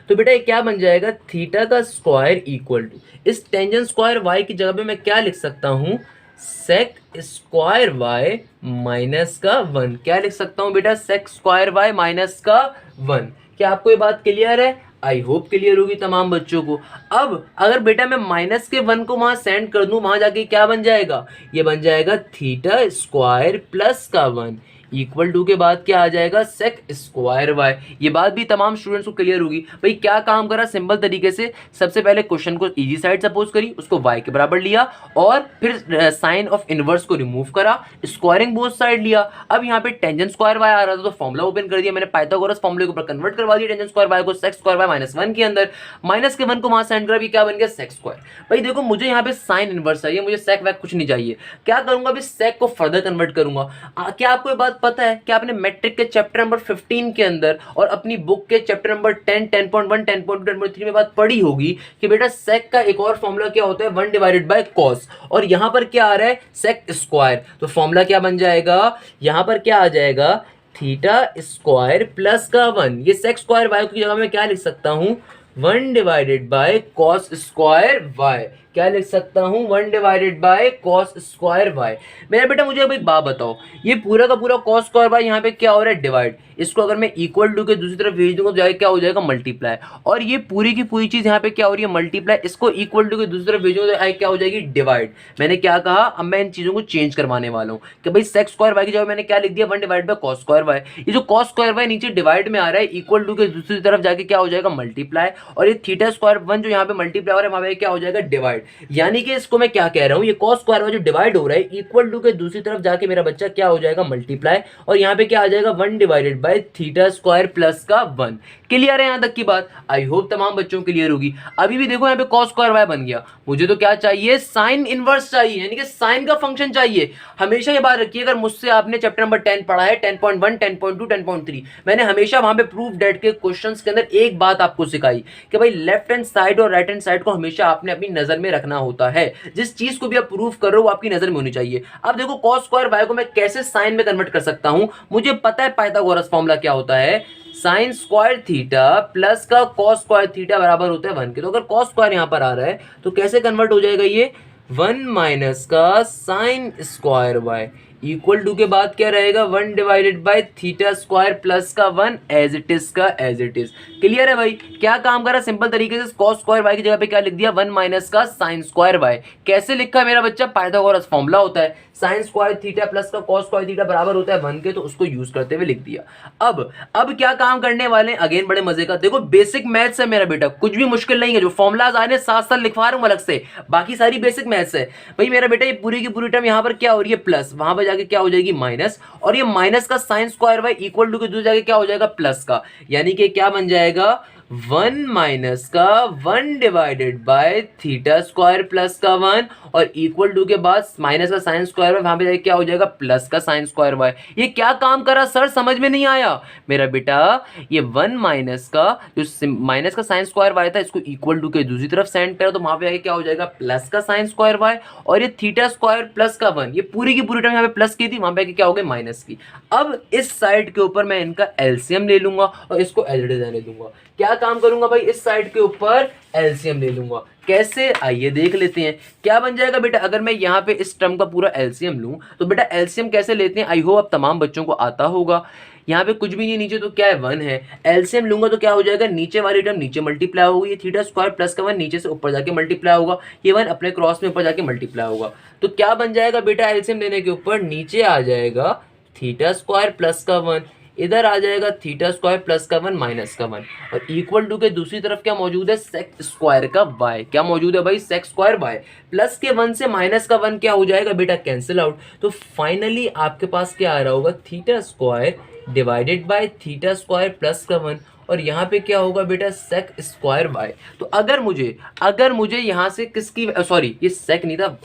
तो बेटा ये क्या बन जाएगा? थीटा का स्क्वायर इक्वल टू, इस टेंजेंट स्क्वायर वाई की जगह पे मैं क्या लिख सकता हूँ? सेक स्क्वायर वाई माइनस का 1। क्या लिख सकता हूँ बेटा? सेक स्क्वायर वाई माइनस का 1। क्या आपको ये बात क्लियर है? आई होप क्लियर होगी तमाम बच्चों को। अब अगर बेटा मैं माइनस के 1 को वहां सेंड कर दूं, वहां जाके क्या बन जाएगा? ये बन जाएगा थीटा स्क्वायर प्लस का 1 इक्वल टू के बाद क्या आ जाएगा? Sec square y. ये बात भी तमाम स्टूडेंट्स को क्लियर होगी। भाई क्या काम करा? सिंपल तरीके से सबसे पहले क्वेश्चन को इजी साइड सपोज करी, उसको वाई के बराबर लिया, और फिर साइन ऑफ इनवर्स को रिमूव करा, स्क्वायरिंग बोथ साइड लिया। अब यहाँ पे टेंजेंट स्क्वायर वाई आ रहा था, तो फॉर्मुला ओपन कर दिया मैंने, पाइथागोरस फॉर्मुले के ऊपर कन्वर्ट करवा दिया टेंजेंट स्क्वायर वाई को सेक स्क्वायर वाई माइनस 1 के अंदर। माइनस के 1 को वहां सेंड करा, भी क्या बन गया? Sec square. भाई देखो मुझे यहाँ पे साइन इनवर्स चाहिए, मुझे सेक वैक कुछ नहीं चाहिए। क्या करूंगा? अभी सेक को फर्दर कन्वर्ट करूंगा। क्या आपको ये बात पता है कि आपने मैट्रिक के चैप्टर नंबर 15 के अंदर और अपनी बुक के चैप्टर नंबर 10, 10.1, 10.2, 10.3 में बात पढ़ी होगी कि बेटा सेक का एक और फॉर्मूला क्या होता है? 1 / cos, और यहां पर क्या आ रहा है? Sec square. तो फॉर्मूला क्या बन जाएगा? यहां पर क्या आ जाएगा? थीटा स्क्वायर प्लस का 1। ये सेक स्क्वायर वाई की जगह में क्या लिख सकता हूं? 1 / cos स्क्वायर वाई। क्या लिख सकता हूं? 1 / cos स्क्वायर वाई। मेरा बेटा मुझे अब एक बात बताओ, ये पूरा का पूरा cos स्क्वायर वाई यहाँ पे क्या हो रहा है? डिवाइड। इसको अगर मैं इक्वल टू के दूसरी तरफ भेज दूंगा तो क्या हो जाएगा? मल्टीप्लाई। और ये पूरी की पूरी चीज यहाँ पे क्या हो रही है? मल्टीप्लाई। इसको इक्वल टू के दूसरी तरफ भेजूंगा तो क्या हो जाएगी? डिवाइड। मैंने क्या कहा? अब मैं इन चीजों को चेंज करवाने वाला हूँ कि भाई सेक स्क्वायर वाई की जगह मैंने क्या लिख दिया? 1 / cos स्क्वायर वाई। ये जो cos स्क्वायर वाई नीचे डिवाइड में आ रहा है, इक्वल टू के दूसरी तरफ जाके क्या हो जाएगा? मल्टीप्लाई। और ये थीटा स्क्वायर 1 जो यहाँ पे मल्टीप्लाई हो रहा है, वहां पे क्या हो जाएगा? डिवाइड। यानी कि इसको मैं क्या कह रहा हूं? ये cos स्क्वायर वाई जो डिवाइड हो रहा है, इक्वल टू के दूसरी तरफ जाके मेरा बच्चा क्या हो जाएगा? मल्टीप्लाई। और यहाँ पे क्या आ जाएगा? 1 / थीटा स्क्वायर प्लस का 1। क्लियर है यहां तक की बात? आई होप तमाम बच्चों को क्लियर होगी। अभी भी देखो यहाँ पे cos स्क्वायर वाई बन गया, मुझे तो क्या चाहिए? साइन इनवर्स चाहिए, यानी कि साइन का फंक्शन चाहिए। हमेशा ये बात रखिए, अगर मुझसे आपने चैप्टर नंबर 10 पढ़ा है, 10.1, 10.2, 10.3, मैंने हमेशा वहां पे प्रूफ डेट के क्वेश्चंस के अंदर एक बात आपको सिखाई कि भाई लेफ्ट हैंड साइड और राइट हैंड साइड को हमेशा आपने अपनी नजर में रखना होता है। जिस चीज को भी आप प्रूफ कर रहे हो वो आपकी नजर में होनी चाहिए। अब देखो cos स्क्वायर वाई को मैं कैसे साइन में कन्वर्ट कर सकता हूं? मुझे पता है पाइथागोरस फॉर्मूला क्या होता है, साइन स्क्वायर थीटा प्लस का cos स्क्वायर थीटा बराबर होता है 1 के। तो अगर cos स्क्वायर यहां पर आ रहा है तो कैसे कन्वर्ट हो जाएगा ये? 1 माइनस का sine square y equal to के बाद क्या रहेगा? 1 / थीटा स्क्वायर प्लस का 1 एज इट इज का एज इट इज। क्लियर है भाई? क्या काम करा? सिंपल तरीके से cos स्क्वायर वाई की जगह पे क्या लिख दिया? 1 माइनस का साइन स्क्वायर वाई। कैसे लिखा मेरा बच्चा? पाइथागोरस फॉर्मूला होता है, साइन स्क्वायर थीटा प्लस का cos स्क्वायर थीटा बराबर होता है 1 के, तो उसको यूज करते हुए लिख दिया। अब क्या काम करने वाले हैं? अगेन बड़े मजे का, देखो बेसिक मैथ्स है मेरा बेटा, कुछ भी मुश्किल नहीं है। जो फॉर्मुलाज आने साथ साथ लिखवा रहा हूं अलग से, बाकी सारी बेसिक मैथ्स है भाई मेरा बेटा। ये पूरी की पूरी टर्म यहाँ पर क्या हो रही है? प्लस, वहां पर जाके क्या हो जाएगी? माइनस। और ये माइनस का sine square y equal to के दूसरी जगह क्या हो जाएगा? प्लस का। यानी कि क्या बन जाएगा? 1 माइनस का 1 / थीटा स्क्वायर प्लस का 1 और इक्वल टू के बाद माइनस का साइन स्क्वायर वाई, वहां पे क्या हो जाएगा? प्लस का साइन स्क्वायर वाई। ये क्या काम करा सर? समझ में नहीं आया मेरा बेटा। ये 1 माइनस का जो माइनस का साइन स्क्वायर वाई था, इसको इक्वल टू के दूसरी तरफ सेंड करो तो वहां पे क्या हो जाएगा? प्लस का साइन स्क्वायर वाई। और ये थीटा स्क्वायर प्लस का 1, ये पूरी की पूरी टर्म यहाँ पे प्लस की थी, वहां पे क्या हो गया? माइनस की। अब इस साइड के ऊपर मैं इनका एलसीएम ले लूंगा और इसको एलसीएम ले दूंगा। क्या काम करूंगा भाई, इस साइड के ऊपर एलसीएम ले लूंगा। कैसे, आइए देख लेते हैं। क्या बन जाएगा बेटा, अगर मैं यहाँ पे इस टर्म का पूरा एलसीएम लूं तो बेटा एलसीएम कैसे लेते हैं, आई होप अब तमाम बच्चों को आता होगा। यहाँ पे कुछ भी नहीं नीचे, तो क्या है 1 है। एलसीएम लूंगा तो क्या हो जाएगा, नीचे वाली टर्म नीचे मल्टीप्लाई होगी, ये थीटा स्क्वायर प्लस का 1 नीचे से ऊपर जाके मल्टीप्लाई होगा, ये 1 अपने क्रॉस में ऊपर जाके मल्टीप्लाई होगा। तो क्या बन जाएगा बेटा, एलसीएम लेने के ऊपर नीचे आ जाएगा थीटा स्क्वायर प्लस का 1, इधर आ जाएगा थीटा स्क्वायर प्लस का 1 माइनस का 1, और इक्वल टू के दूसरी तरफ क्या मौजूद है, सेक स्क्वायर का y। क्या मौजूद है भाई, सेक स्क्वायर y। प्लस के 1 से माइनस का 1 क्या हो जाएगा बेटा, कैंसिल आउट। तो फाइनली आपके पास क्या आ रहा होगा, theta square divided by theta square plus का 1, और यहाँ पे क्या होगा बेटा, सेक स्क्वायर y। तो अगर मुझे यहाँ से किसकी, सॉरी ये सेक नहीं था,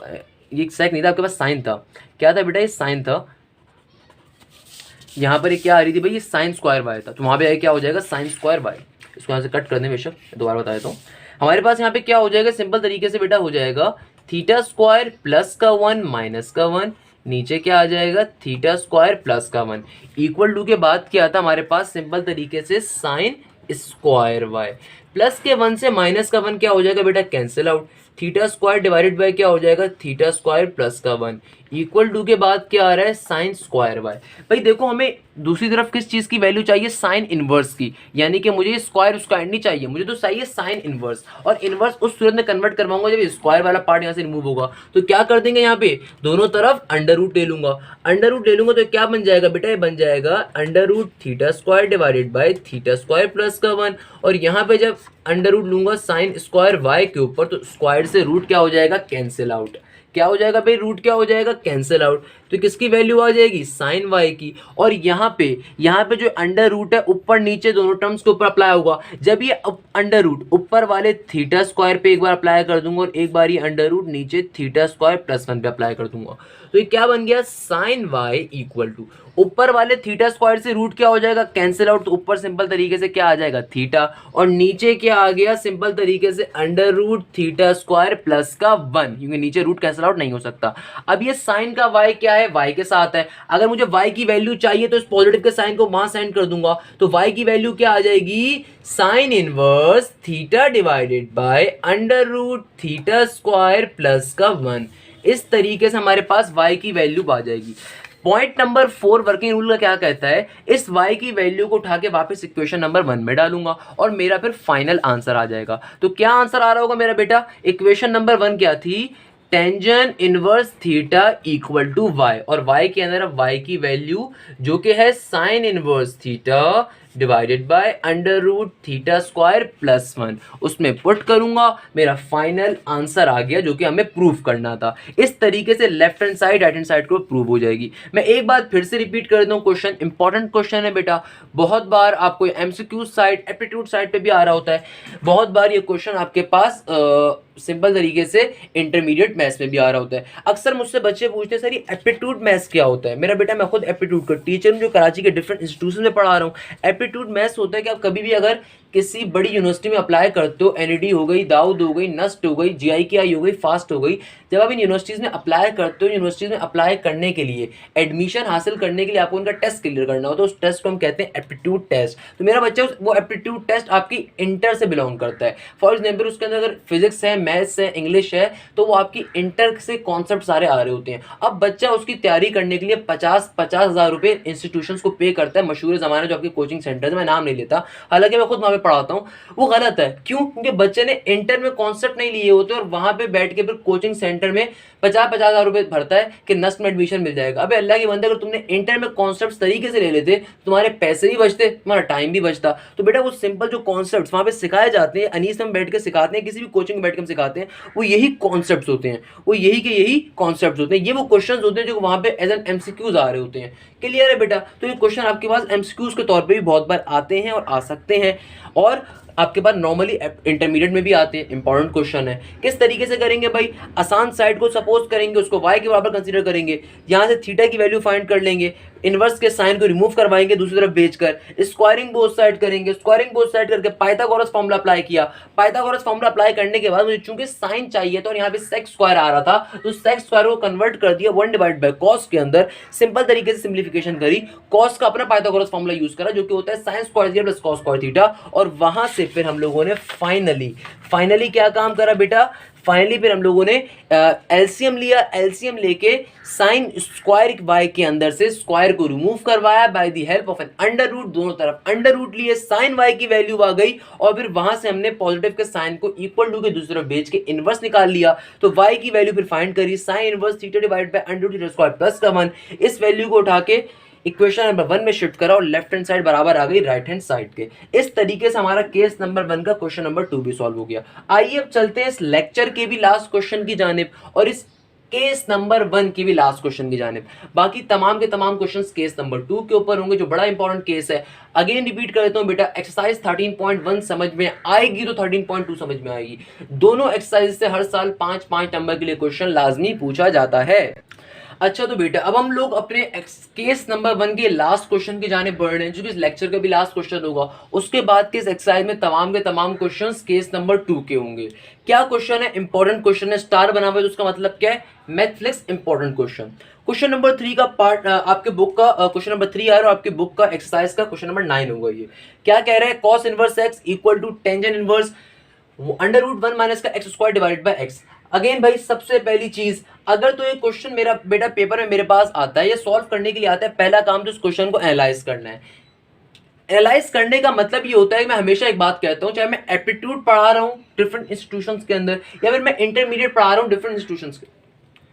ये सेक नहीं था, आपके पास साइन था। क्या था बेटा, ये साइन था। यहाँ पर क्या आ रही थी भाई, ये साइन स्क्वायर वाई था, तो वहाँ पे क्या हो जाएगा, साइन स्क्वायर वाई। इसको यहाँ से कट कर दें बेशक, दोबारा बता देता हूँ। हमारे पास यहाँ पे क्या हो जाएगा, सिंपल तरीके से बेटा हो जाएगा थीटा स्क्वायर प्लस का 1 माइनस का 1, नीचे क्या आ जाएगा, थीटा स्क्वायर प्लस का 1, इक्वल टू के बाद क्या आता हमारे पास, सिंपल तरीके से साइन स्क्वायर वाई। प्लस के 1 से माइनस का 1 क्या हो जाएगा बेटा, cancel out. Theta square divided bye क्या हो जाएगा, थीटा स्क्वायर प्लस का 1, इक्वल टू के बाद क्या आ रहा है, साइन स्क्वायर वाई। भाई देखो हमें दूसरी तरफ किस चीज़ की वैल्यू चाहिए, साइन इनवर्स की, यानी कि मुझे स्क्वायर स्क्वायर नहीं चाहिए, मुझे तो चाहिए साइन इनवर्स। और इनवर्स उस सूरत में कन्वर्ट करवाऊंगा जब स्क्वायर वाला पार्ट यहाँ से रिमूव होगा। तो क्या कर देंगे, यहाँ पे दोनों तरफ अंडर रूट ले लूंगा। अंडर रूट ले लूंगा तो क्या बन जाएगा बेटा, ये बन जाएगा under root theta square divided by theta square plus का 1, और यहाँ पे जब अंडर रूट लूंगा साइन स्क्वायर वाई के ऊपर, तो स्क्वायर से रूट क्या हो जाएगा, कैंसिल आउट। क्या हो जाएगा भाई, रूट क्या हो जाएगा, कैंसिल आउट। तो किसकी वैल्यू आ जाएगी, साइन वाई की। और यहाँ पे जो अंडर रूट है ऊपर नीचे दोनों टर्म्स के ऊपर अप्लाई होगा। जब ये अंडर रूट ऊपर वाले थीटा स्क्वायर पे एक बार अप्लाई कर दूंगा, और एक बार ये अंडर रूट नीचे थीटा स्क्वायर प्लस 1 पे अप्लाई कर दूंगा, तो ये क्या बन गया, साइन वाई इक्वल टू ऊपर वाले थीटा स्क्वायर से रूट क्या हो जाएगा, कैंसिल आउट। तो ऊपर सिंपल तरीके से क्या आ जाएगा, थीटा, और नीचे क्या आ गया, सिंपल तरीके से under root theta square plus का 1, क्योंकि नीचे रूट कैंसिल आउट नहीं हो सकता। अब ये साइन का y क्या है, y के साथ है। अगर मुझे y की वैल्यू चाहिए तो इस पॉजिटिव के साइन को वहां सेंड कर दूंगा, तो y की वैल्यू क्या आ जाएगी, sine inverse theta divided by under root theta square plus का 1। इस तरीके से हमारे पास y की वैल्यू आ जाएगी। पॉइंट नंबर 4 वर्किंग रूल का क्या कहता है, इस y की वैल्यू को उठा के वापस इक्वेशन नंबर 1 में डालूंगा, और मेरा फिर फाइनल आंसर आ जाएगा। तो क्या आंसर आ रहा होगा मेरा बेटा, इक्वेशन नंबर 1 क्या थी, tangent inverse theta equal to y, और y के अंदर अब y की वैल्यू जो कि है sine inverse theta divided by under root theta square plus 1, उसमें पुट करूंगा, मेरा फाइनल आंसर आ गया जो कि हमें प्रूव करना था। इस तरीके से left hand side right hand side को प्रूव हो जाएगी। मैं एक बात फिर से रिपीट कर देता हूँ, क्वेश्चन इंपॉर्टेंट क्वेश्चन है बेटा, बहुत बार आपको एमसीक्यू साइड एप्टीट्यूड साइड पे भी आ रहा होता है, बहुत बार ये क्वेश्चन आपके पास सिंपल तरीके से इंटरमीडिएट मैथ्स में भी आ रहा होता है। अक्सर मुझसे बच्चे पूछते हैं सर ये एप्टीट्यूड मैथ्स क्या होता है। मेरा बेटा मैं खुद एप्टीट्यूड का टीचर हूँ जो कराची के डिफरेंट इंस्टीट्यूशन में पढ़ा रहा हूँ। एप्टीट्यूड मैथ्स होता है कि आप कभी भी अगर किसी बड़ी यूनिवर्सिटी में अप्लाई करते हो, एनईडी हो गई, दाऊद हो गई, नस्ट हो गई, जीआईकेआई हो गई, फास्ट हो गई, जब आप इन यूनिवर्सिटीज़ में अप्लाई करते हो, यूनिवर्सिटीज़ में अप्लाई करने के लिए, एडमिशन हासिल करने के लिए आपको उनका टेस्ट क्लियर करना होता है, उस टेस्ट को हम कहते हैं एप्टीट्यूड टेस्ट। तो मेरा बच्चा वो एप्टीट्यूड टेस्ट आपकी इंटर से बिलोंग करता है। फॉर एग्जाम्पल उसके अंदर अगर फिजिक्स है, मैथ्स है, इंग्लिश है, तो वो आपकी इंटर से कॉन्सेप्ट सारे आ रहे होते हैं। अब बच्चा उसकी तैयारी करने के लिए 50,000 रुपये इंस्टीट्यूशन को पे करता है, मशहूर ज़माने जो आपके कोचिंग सेंटर, मैं नाम नहीं लेता, हालांकि मैं खुद वहाँ पे पढ़ाता हूँ। वो गलत है, क्यों? क्योंकि बच्चे ने इंटर में कॉन्सेप्ट नहीं लिए होते और वहां पे बैठ के फिर कोचिंग सेंटर में 50,000 रुपए भरता है कि नस्ट में एडमिशन मिल जाएगा। अबे अल्लाह के बंदे, अगर तुमने इंटर में कॉन्सेप्ट तरीके से ले लेते, तुम्हारे पैसे भी बचते, तुम्हारा टाइम भी बचता। तो बेटा वो सिंपल जो कॉन्सेप्ट वहां पे सिखाए जाते हैं, अनीस में बैठ के सिखाते हैं, किसी भी कोचिंग में बैठ के हम सिखाते हैं, वो यही कॉन्सेप्ट होते हैं, वो यही के यही कॉन्सेप्ट होते हैं। ये वो क्वेश्चन होते हैं जो वहां पे एज एन एमसीक्यूज आ रहे होते हैं। क्लियर है बेटा? तो ये क्वेश्चन आपके पास एमसीक्यूज के तौर पर भी बहुत बार आते हैं और आ सकते हैं, और आपके पास नॉर्मली इंटरमीडिएट में भी आते हैं। इंपॉर्टेंट क्वेश्चन है। किस तरीके से करेंगे भाई? आसान साइड को सपोज करेंगे, उसको y के बराबर कंसीडर करेंगे, यहाँ से थीटा की वैल्यू फाइंड कर लेंगे, इनवर्स के साइन को रिमूव करवाएंगे दूसरी तरफ भेजकर, स्क्वायरिंग बोथ साइड करेंगे, स्क्वायरिंग बोथ साइड करके पाइथागोरस फॉर्मूला अप्लाई किया, पाइथागोरस फॉर्मूला अप्लाई करने के बाद मुझे चूंकि साइन चाहिए तो यहाँ पे सेक स्क्वायर आ रहा था तो सेक स्क्वायर को कन्वर्ट कर दिया 1 डिवाइड बाय कॉस के अंदर, सिंपल तरीके से सिंप्लीफिकेशन करी, कॉस का अपना पाइथागोरस फॉर्मूला यूज करा जो कि होता है sine square theta plus cos square theta, और वहां से फिर हम लोगों ने फाइनली क्या काम करा बेटा, फाइनली फिर हम लोगों ने एलसीएम लिया, एलसीएम लेके साइन स्क्वायर वाई के अंदर से स्क्वायर को रिमूव करवाया by the help of an under root, दोनों तरफ अंडर रूट लिए, साइन वाई की वैल्यू आ गई और फिर वहां से हमने पॉजिटिव के साइन को इक्वल टू के दूसरी तरफ भेज के इनवर्स निकाल लिया, तो वाई की वैल्यू फिर फाइंड करी, sine inverse theta divide by under root theta square plus का 1, इस वैल्यू को उठा के इक्वेशन नंबर 1 में शिफ्ट करा और लेफ्ट हैंड साइड बराबर आ गई राइट हैंड साइड के। इस तरीके से हमारा केस नंबर 1 का क्वेश्चन नंबर 2 भी सॉल्व हो गया। आइए अब चलते हैं इस लेक्चर के भी लास्ट क्वेश्चन की जानिब और इस केस नंबर 1 की भी लास्ट क्वेश्चन की जानिब। बाकी तमाम के तमाम क्वेश्चंस केस नंबर 2 के ऊपर होंगे जो बड़ा इंपॉर्टेंट केस है। अगेन रिपीट कर देता हूं बेटा, एक्सरसाइज 13.1 समझ में आएगी तो 13.2 समझ में आएगी। दोनों एक्सरसाइज से हर साल 5-5 नंबर के लिए क्वेश्चन लाजमी पूछा जाता है। अच्छा तो बेटा अब हम लोग अपने केस नंबर 1 के लास्ट क्वेश्चन की जाने बढ़ रहे हैं, जो कि इस लेक्चर का भी लास्ट क्वेश्चन होगा। उसके बाद के इस एक्सरसाइज में तमाम के तमाम क्वेश्चंस केस नंबर 2 के होंगे। क्या क्वेश्चन है? इंपॉर्टेंट क्वेश्चन है, स्टार बना हुआ है तो उसका मतलब क्या है? मैथफ्लिक्स इंपॉर्टेंट क्वेश्चन। क्वेश्चन नंबर 3 का पार्ट आपके बुक का क्वेश्चन नंबर 3 आ रहा है, आपके बुक का एक्सरसाइज का क्वेश्चन नंबर 9 होगा। ये क्या कह रहा है? Cos inverse x equal to tangent inverse under root 1 minus का x square divided by x. Again भाई सबसे पहली चीज, अगर तो ये क्वेश्चन मेरा बेटा पेपर में मेरे पास आता है, ये सॉल्व करने के लिए आता है, पहला काम तो इस क्वेश्चन को एनालाइज करना है। एनालाइज करने का मतलब ये होता है कि मैं हमेशा एक बात कहता हूं, चाहे मैं एप्टीट्यूड पढ़ा रहा हूं डिफरेंट इंस्टीट्यूशंस के अंदर या फिर मैं इंटरमीडिएट पढ़ा रहा हूं डिफरेंट इंस्टीट्यूशंस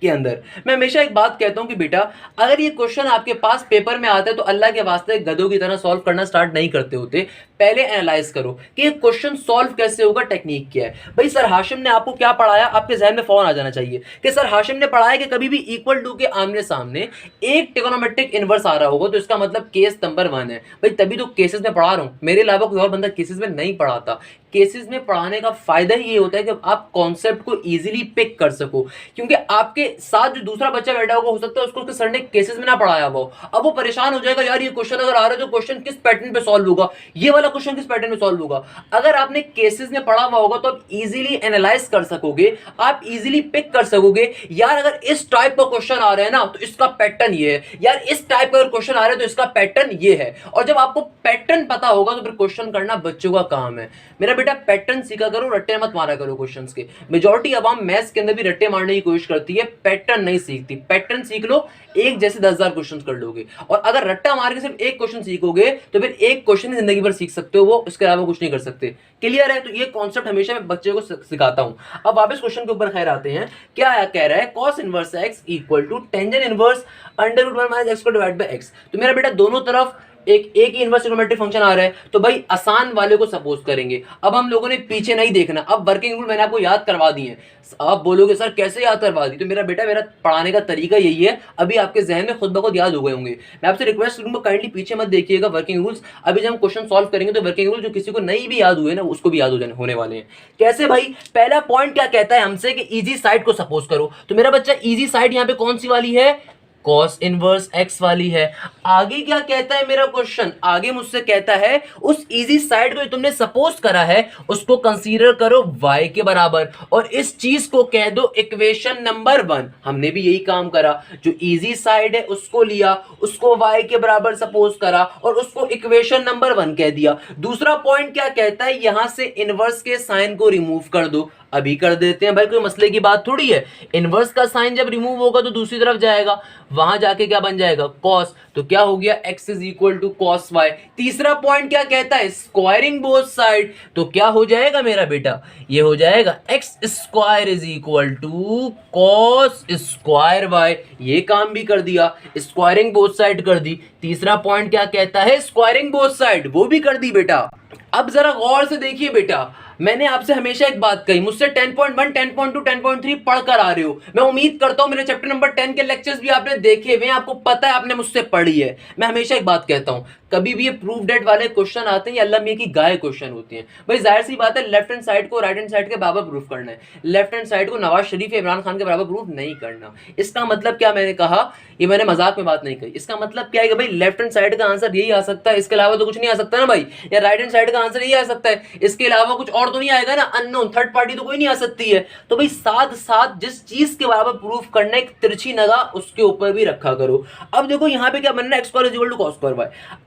के अंदर, मैं हमेशा एक बात कहता हूं कि बेटा अगर ये क्वेश्चन आपके पास पेपर में आता है तो अल्लाह के वास्ते गधों की तरह सॉल्व करना स्टार्ट नहीं करते होते। पहले एनालाइज करो कि ये क्वेश्चन सॉल्व कैसे होगा, टेक्निक क्या है। भाई सर हाशिम ने आपको क्या पढ़ाया, आपके जहन में फौरन आ जाना चाहिए कि सर हाशिम ने पढ़ाया कि कभी भी इक्वल टू के आमने सामने एक ट्रिगोनोमेट्रिक इनवर्स आ रहा होगा तो इसका मतलब केस नंबर 1 है। भाई तभी तो केसेस में पढ़ा रहा हूं, मेरे अलावा कोई और बंदा केसेस में नहीं पढ़ाता। केसेस में पढ़ाने का फायदा ही ये होता है कि आप कॉन्सेप्ट को इजीली पिक कर सको, क्योंकि आपके साथ जो दूसरा बच्चा बैठा होगा हो सकता है उसको उसके सर ने केसेस में ना पढ़ाया हो, अब वो परेशान हो जाएगा, यार ये क्वेश्चन अगर आ रहा है तो क्वेश्चन किस पैटर्न पे सॉल्व होगा, ये वाला क्वेश्चन किस पैटर्न में सॉल्व होगा। अगर आपने केसेस में पढ़ा हुआ होगा तो आप इजीली एनालाइज कर सकोगे, आप इजीली पिक कर सकोगे, यार अगर इस टाइप का क्वेश्चन आ रहा है ना तो इसका पैटर्न ये है, यार इस टाइप का क्वेश्चन आ रहा है तो इसका पैटर्न ये है। और जब आपको पैटर्न पता होगा तो फिर क्वेश्चन करना बच्चों का काम है। मेरा बेटा पैटर्न सीखा करो, रट्टे मत मारा करो क्वेश्चंस के। मेजॉरिटी अवाम मैथ्स के अंदर भी रट्टे मारने की कोशिश करती है, पैटर्न नहीं सीखती। पैटर्न सीख लो, एक जैसे 10,000 क्वेश्चन कर लोगे, और अगर रट्टा मार के सिर्फ एक क्वेश्चन सीखोगे तो फिर एक क्वेश्चन ही जिंदगी भर सीख सकते हो, वो इसके अलावा कुछ नहीं कर सकते। क्लियर है? तो ये कॉन्सेप्ट हमेशा मैं बच्चे को सिखाता हूं। अब वापस क्वेश्चन के ऊपर खैर आते हैं। क्या कह रहा है? cos inverse x equal to tangent inverse under root 1 minus x divide by x। तो मेरा बेटा दोनों तरफ एक ही इनवर्स ट्रिगोनोमेट्रिक फंक्शन आ रहा है, तो भाई आसान वाले को सपोज करेंगे। अब हम लोगों ने पीछे नहीं देखना, अब वर्किंग रूल मैंने आपको याद करवा दी है। आप बोलोगे सर कैसे याद करवा दी, तो मेरा बेटा मेरा पढ़ाने का तरीका यही है, अभी आपके जहन में खुद ब खुद याद हो गए होंगे। मैं आपसे रिक्वेस्ट करूंगा काइंडली पीछे मत देखिएगा वर्किंग रूल्स, अभी जब हम क्वेश्चन सॉल्व करेंगे तो वर्किंग रूल जो किसी को नहीं भी याद हुए ना उसको भी याद होने वाले हैं। कैसे भाई? पहला पॉइंट क्या कहता है हमसे कि इजी साइड को सपोज करो, तो मेरा बच्चा इजी साइड यहाँ पे कौन सी वाली है? cos इनवर्स x वाली है। आगे क्या कहता है मेरा क्वेश्चन? आगे मुझसे कहता है उस इजी साइड को जो तुमने सपोज करा है उसको कंसीडर करो y के बराबर, और इस चीज को कह दो इक्वेशन नंबर 1। हमने भी यही काम करा, जो इजी साइड है उसको लिया, उसको y के बराबर सपोज करा और उसको इक्वेशन नंबर 1 कह दिया। दूसरा पॉइंट क्या कहता है? यहां से इनवर्स के साइन को रिमूव कर दो। अभी कर देते हैं भाई, कोई मसले की बात थोड़ी है। इनवर्स का साइन जब रिमूव होगा तो दूसरी तरफ जाएगा, वहां जाके क्या बन जाएगा? cos। तो क्या हो गया? x is equal to cos y। तीसरा पॉइंट क्या कहता है? Squaring both side. तो क्या हो जाएगा मेरा बेटा? ये हो जाएगा x square is equal to cos square y। ये काम भी कर दिया, स्क्वायरिंग बोथ साइड कर दी। तीसरा पॉइंट क्या कहता है? स्क्वायरिंग बोथ साइड, वो भी कर दी बेटा। अब जरा गौर से देखिए बेटा, मैंने आपसे हमेशा एक बात कही, मुझसे 10.1, 10.2, 10.3 पढ़कर आ रहे हो। मैं उम्मीद करता हूं मेरे चैप्टर नंबर 10 के लेक्चर्स भी आपने देखे हुए हैं, आपको पता है, आपने मुझसे पढ़ी है। मैं हमेशा एक बात कहता हूं, कभी भी ये प्रूफ डेट वाले क्वेश्चन आते हैं, ये अल्लाह मियां की गाय क्वेश्चन होती हैं। भाई जाहिर सी बात है, लेफ्ट हैंड साइड को राइट हैंड साइड के बराबर प्रूफ करना है, लेफ्ट हैंड साइड को नवाज शरीफ या इमरान खान के बराबर प्रूफ नहीं करना। इसका मतलब क्या, मैंने कहा, ये मैंने मजाक में बात नहीं कही, इसका मतलब क्या है कि भाई लेफ्ट हैंड साइड का आंसर यही आ सकता है, इसके अलावा तो कुछ नहीं आ सकता ना भाई, या राइट हैंड साइड का आंसर यही आ सकता है, इसके अलावा कुछ और तो नहीं आएगा ना, अननोन थर्ड पार्टी तो कोई नहीं आ सकती है। तो भाई साथ साथ जिस चीज के बराबर प्रूफ करना है, एक तिरछी नगा उसके ऊपर भी रखा करो। अब देखो यहाँ पे क्या बनना है, x square is equal to cos square y.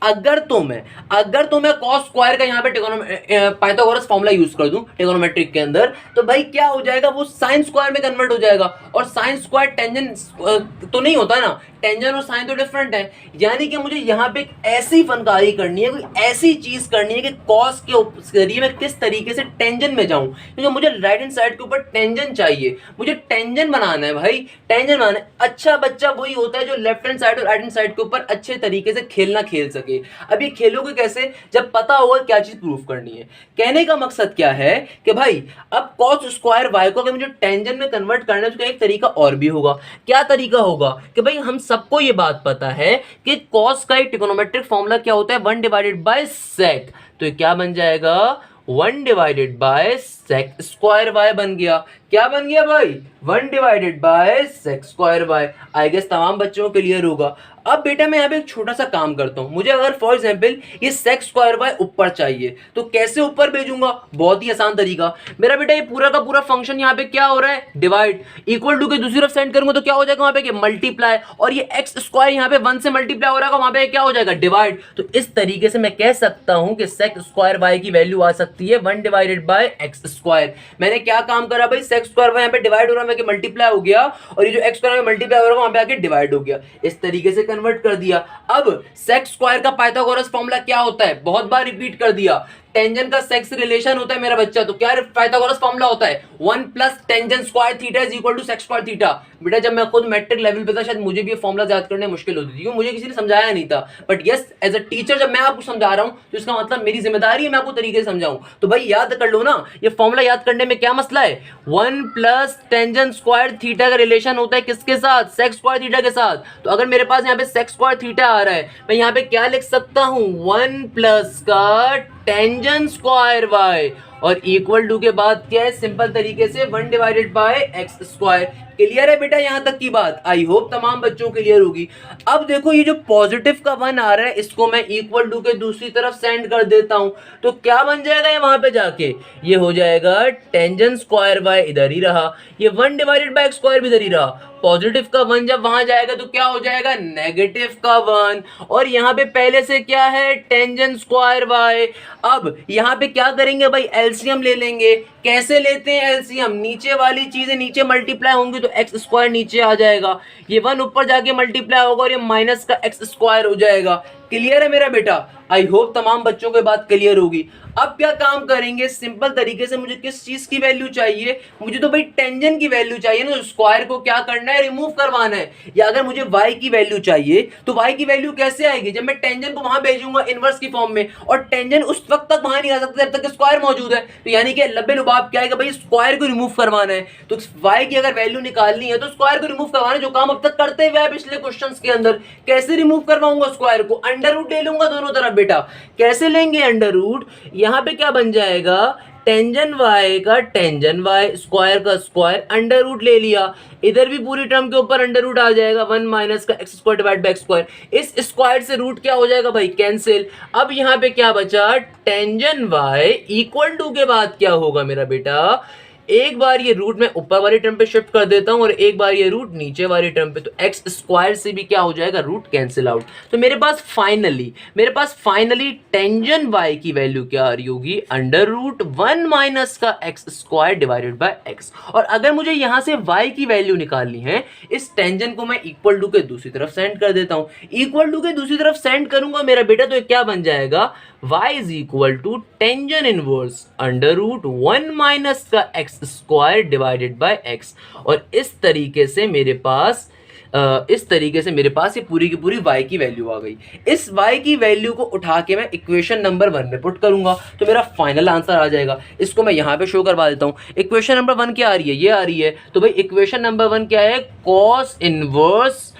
अगर तो मैं कॉस स्क्वायर का यहाँ पे पाइथागोरस फॉर्मूला यूज कर दूं ट्रिगोनोमेट्रिक के अंदर, तो भाई क्या हो जाएगा, वो साइन स्क्वायर में कन्वर्ट हो जाएगा। और साइन स्क्वायर टेंजेंट तो नहीं होता ना, टेंजेंट और साइन तो डिफरेंट है। यानी कि मुझे यहाँ पे एक ऐसी फनकारी करनी है, कोई ऐसी चीज करनी है कि कॉस के जरिए मैं किस तरीके से टेंजेंट में जाऊं, क्योंकि मुझे राइट हैंड साइड के ऊपर टेंजेंट चाहिए, मुझे टेंजेंट बनाना है भाई, टेंजेंट बनाना है। अच्छा बच्चा वही होता है जो लेफ्ट हैंड साइड और राइट हैंड साइड के ऊपर अच्छे तरीके से खेलना खेल सके। अब ये खेलोगे कैसे, जब पता होगा क्या चीज प्रूफ करनी है। कहने का मकसद क्या है कि भाई अब कॉस स्क्वायर वाई को अगर मुझे टेंजेंट में कन्वर्ट करना है, तो एक तरीका और भी होगा। क्या तरीका होगा कि भाई हम सबको ये बात पता है कि कॉस का एक ट्रिगोनोमेट्रिक फॉर्मूला क्या होता है, 1 डिवाइडेड बाय सेक। तो ये क्या बन जाएगा, 1 divided by sec square y बन गया। क्या बन गया भाई, 1 divided by sec square y. I guess तमाम बच्चों को क्लियर होगा। अब बेटा मैं यहाँ पे एक छोटा सा काम करता हूँ, मुझे अगर फॉर एग्जाम्पल ये सेक स्क्वायर वाई ऊपर चाहिए, तो कैसे ऊपर भेजूंगा, बहुत ही आसान तरीका। मेरा बेटा ये पूरा का पूरा फंक्शन यहाँ पे क्या हो रहा है, डिवाइड, इक्वल टू के दूसरी तरफ सेंड करूंगा तो क्या हो जाएगा वहां पे मल्टीप्लाई, और ये एक्स स्क्वायर यहाँ पे 1 से मल्टीप्लाई हो रहा है, वहां पे क्या हो जाएगा डिवाइड। तो इस तरीके से मैं कह सकता हूं कि सेक स्क्वायर वाई की वैल्यू आ सकती है 1 डिवाइडेड बाय एक्स स्क्वायर। मैंने क्या काम करा भाई, सेक स्क्वायर वाई यहाँ पे डिवाइड हो रहा है, मल्टीप्लाई हो गया, और ये जो एक्स स्क्वायर मल्टीप्लाई हो रहा है वहां पे आके डिवाइड हो गया, इस तरीके से कन्वर्ट कर दिया। अब सेक स्क्वायर का पाइथागोरस फॉर्मूला क्या होता है, बहुत बार रिपीट कर दिया, टेंजेंट का सेक से रिलेशन होता है मेरा बच्चा। तो क्या पाइथागोरस फॉर्मूला होता है, 1 plus tangent square theta is equal to sec square theta. बेटा जब मैं खुद मैट्रिक लेवल पे था, शायद मुझे भी ये फॉर्मूला याद करने मुश्किल होती थी, क्योंकि मुझे किसी ने समझाया नहीं था। But yes, as a teacher जब मैं आपको समझा रहा हूं, तो इसका मतलब मेरी जिम्मेदारी है मैं आपको तरीके से समझाऊं। तो भाई याद कर लो ना, ये फॉर्मूला याद करने में क्या मसला है, 1 प्लस टेंजेंट स्क्वायर थीटा का रिलेशन होता है किसके साथ, सेक स्क्वायर थीटा के साथ। तो अगर मेरे पास यहाँ पे सेक स्क्वायर थीटा आ रहा है, मैं यहाँ पे क्या लिख सकता हूं, 1 प्लस का टेंजेंट स्क्वायर वाई, और इक्वल टू के बाद क्या है, सिंपल तरीके से 1 divided by x square. Clear है बेटा यहां तक की बात, आई होप तमाम बच्चों क्लियर होगी। अब देखो ये जो पॉजिटिव का 1 आ रहा है, इसको मैं इक्वल टू के दूसरी तरफ सेंड कर देता हूं, तो क्या बन जाएगा ये वहां पे जाके, ये हो जाएगा टेंजेंट स्क्वायर वाई इधर ही रहा, ये 1 डिवाइडेड बाय एक्स स्क्वायर भी इधर ही रहा। पॉजिटिव का 1 जब वहां जाएगा तो क्या हो जाएगा, नेगेटिव का 1, और यहाँ पे पहले से क्या है, टेंजेंट स्क्वायर वाई। अब यहाँ पे क्या करेंगे भाई, एलसीएम ले लेंगे। कैसे लेते हैं एलसीएम, नीचे वाली चीजें नीचे मल्टीप्लाई होंगी तो एक्स स्क्वायर नीचे आ जाएगा, ये 1 ऊपर जाके मल्टीप्लाई होगा और ये माइनस का एक्स स्क्वायर हो जाएगा। क्लियर है मेरा बेटा, आई होप तमाम बच्चों के बात क्लियर होगी। अब क्या काम करेंगे, सिंपल तरीके से मुझे किस चीज की वैल्यू चाहिए, मुझे तो भाई टेंजेंट की वैल्यू चाहिए ना, स्क्वायर को क्या करना है, रिमूव करवाना है। या अगर मुझे y की वैल्यू चाहिए, तो y की वैल्यू कैसे आएगी, जब मैं टेंजेंट को वहां भेजूंगा इनवर्स की फॉर्म में, और टेंजेंट उस वक्त तक वहां नहीं आ सकता जब तक स्क्वायर मौजूद है। तो यानी कि लब्बे लुबाब क्या है, भाई स्क्वायर को रिमूव करवाना है। तो y की अगर वैल्यू निकालनी है तो स्क्वायर को रिमूव करवाना है, जो काम अब तक करते हुए है पिछले क्वेश्चंस के अंदर। कैसे रिमूव करवाऊंगा स्क्वायर को, अंडर रूट ले लूंगा दोनों तरफ। बेटा कैसे लेंगे अंडर रूट, यहां पे क्या बन जाएगा, टेंजेंट वाई का टेंजेंट वाई, स्क्वायर का स्क्वायर, अंडर रूट ले लिया, इधर भी पूरी टर्म के ऊपर अंडर रूट आ जाएगा, 1 माइनस का x square divide by x square. इस स्क्वायर से रूट क्या हो जाएगा भाई, कैंसिल। अब यहाँ पे क्या बचा, टेंजेंट वाई इक्वल टू के बाद क्या होगा मेरा बेटा, एक बार ये रूट मैं ऊपर वाली टर्म पे शिफ्ट कर देता हूं और एक बार ये रूट नीचे वाली टर्म पे, तो एक्स स्क्वायर से भी क्या हो जाएगा, रूट कैंसिल आउट। तो मेरे पास फाइनली टेंजेंट वाई की वैल्यू क्या आ रही होगी, अंडर रूट 1 माइनस का x square divided by x. और अगर मुझे यहां से वाई की वैल्यू निकालनी है, इस टेंजेंट को मैं इक्वल टू के दूसरी तरफ सेंड कर देता हूं। इक्वल टू के दूसरी तरफ सेंड करूंगा मेरा बेटा, तो क्या बन जाएगा, y is equal to tangent inverse under root 1 minus का x square divided by x. और इस तरीके से मेरे पास ये पूरी की पूरी y की वैल्यू आ गई। इस y की वैल्यू को उठा के मैं इक्वेशन नंबर 1 में पुट करूंगा, तो मेरा फाइनल आंसर आ जाएगा। इसको मैं यहाँ पे शो करवा देता हूँ। इक्वेशन नंबर 1 क्या आ रही है, ये आ रही है। तो भाई इक्वेशन नंबर 1 क्या है, कॉस इनवर्स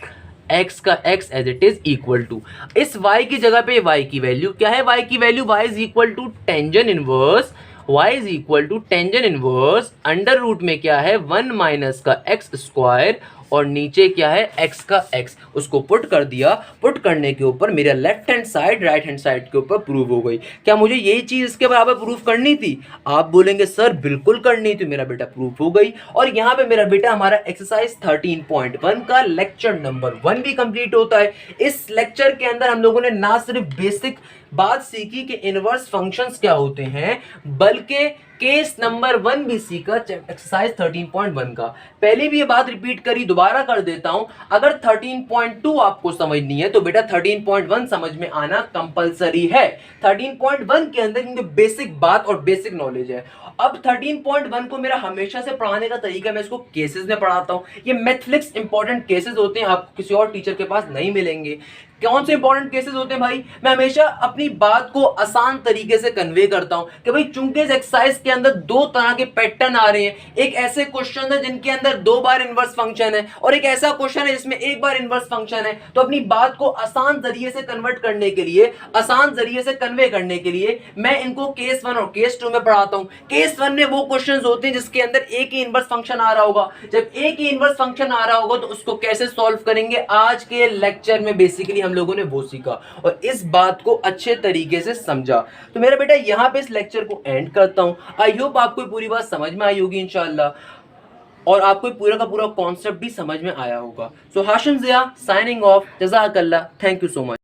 x का x as it is equal to, इस y की जगह पे y की वैल्यू क्या है, y की value y is equal to tangent inverse, y is equal to tangent inverse under root में क्या है 1 माइनस का x स्क्वायर और नीचे क्या है x का x, उसको पुट कर दिया, पुट करने के ऊपर मेरा left hand side right hand side के ऊपर प्रूव हो गई। क्या मुझे यही चीज इसके बराबर प्रूफ करनी थी? आप बोलेंगे सर बिल्कुल करनी थी, मेरा बेटा प्रूफ हो गई। और यहाँ पे मेरा बेटा हमारा एक्सरसाइज 13.1 का लेक्चर नंबर 1 भी कंप्लीट होता है। इस लेक्चर के अंदर हम लोगों ने ना सिर्फ बेसिक बात सीखी कि इनवर्स फंक्शंस क्या होते हैं, बल्कि केस नंबर 1 भी सीखा एक्सरसाइज 13.1 का। पहले भी ये बात रिपीट करी, दोबारा कर देता हूं, अगर 13.2 आपको समझनी है तो बेटा 13.1 समझ में आना कंपलसरी है। 13.1 के अंदर इनके बेसिक बात और बेसिक नॉलेज है। अब 13.1 को मेरा हमेशा से पढ़ाने का तरीका, मैं इसको केसेस में पढ़ाता हूं। ये मैथमेटिक्स इंपॉर्टेंट केसेस होते हैं, आपको किसी और टीचर के पास नहीं मिलेंगे। कौन से इंपॉर्टेंट केसेस होते हैं भाई? मैं हमेशा अपनी बात को आसान तरीके से कन्वे करता हूं कि भाई चूंकि इस एक्सरसाइज के अंदर दो तरह के पैटर्न आ रहे हैं, एक ऐसे क्वेश्चन है जिनके अंदर 2 बार इनवर्स फंक्शन है और एक ऐसा क्वेश्चन है जिसमें 1 बार इनवर्स फंक्शन है। तो अपनी बात को आसान जरिए से कन्वर्ट करने के लिए, आसान जरिए से कन्वे करने के लिए मैं इनको केस 1 और केस 2 में पढ़ाता हूं। केस 1 में वो क्वेश्चंस होते हैं जिसके अंदर एक ही इनवर्स फंक्शन आ रहा होगा। जब एक ही इनवर्स फंक्शन आ रहा होगा तो उसको कैसे सॉल्व करेंगे, आज के लेक्चर में बेसिकली हम लोगों ने वो सीखा और इस बात को अच्छे तरीके से समझा। तो मेरा बेटा यहां पे इस लेक्चर को एंड करता हूं। आई होप आपको पूरी बात समझ में आई होगी इंशाल्लाह, और आपको पूरा का पूरा कॉन्सेप्ट भी समझ में आया होगा। So Hashim Zia signing off, जज़ाकल्लाह, थैंक यू सो मच।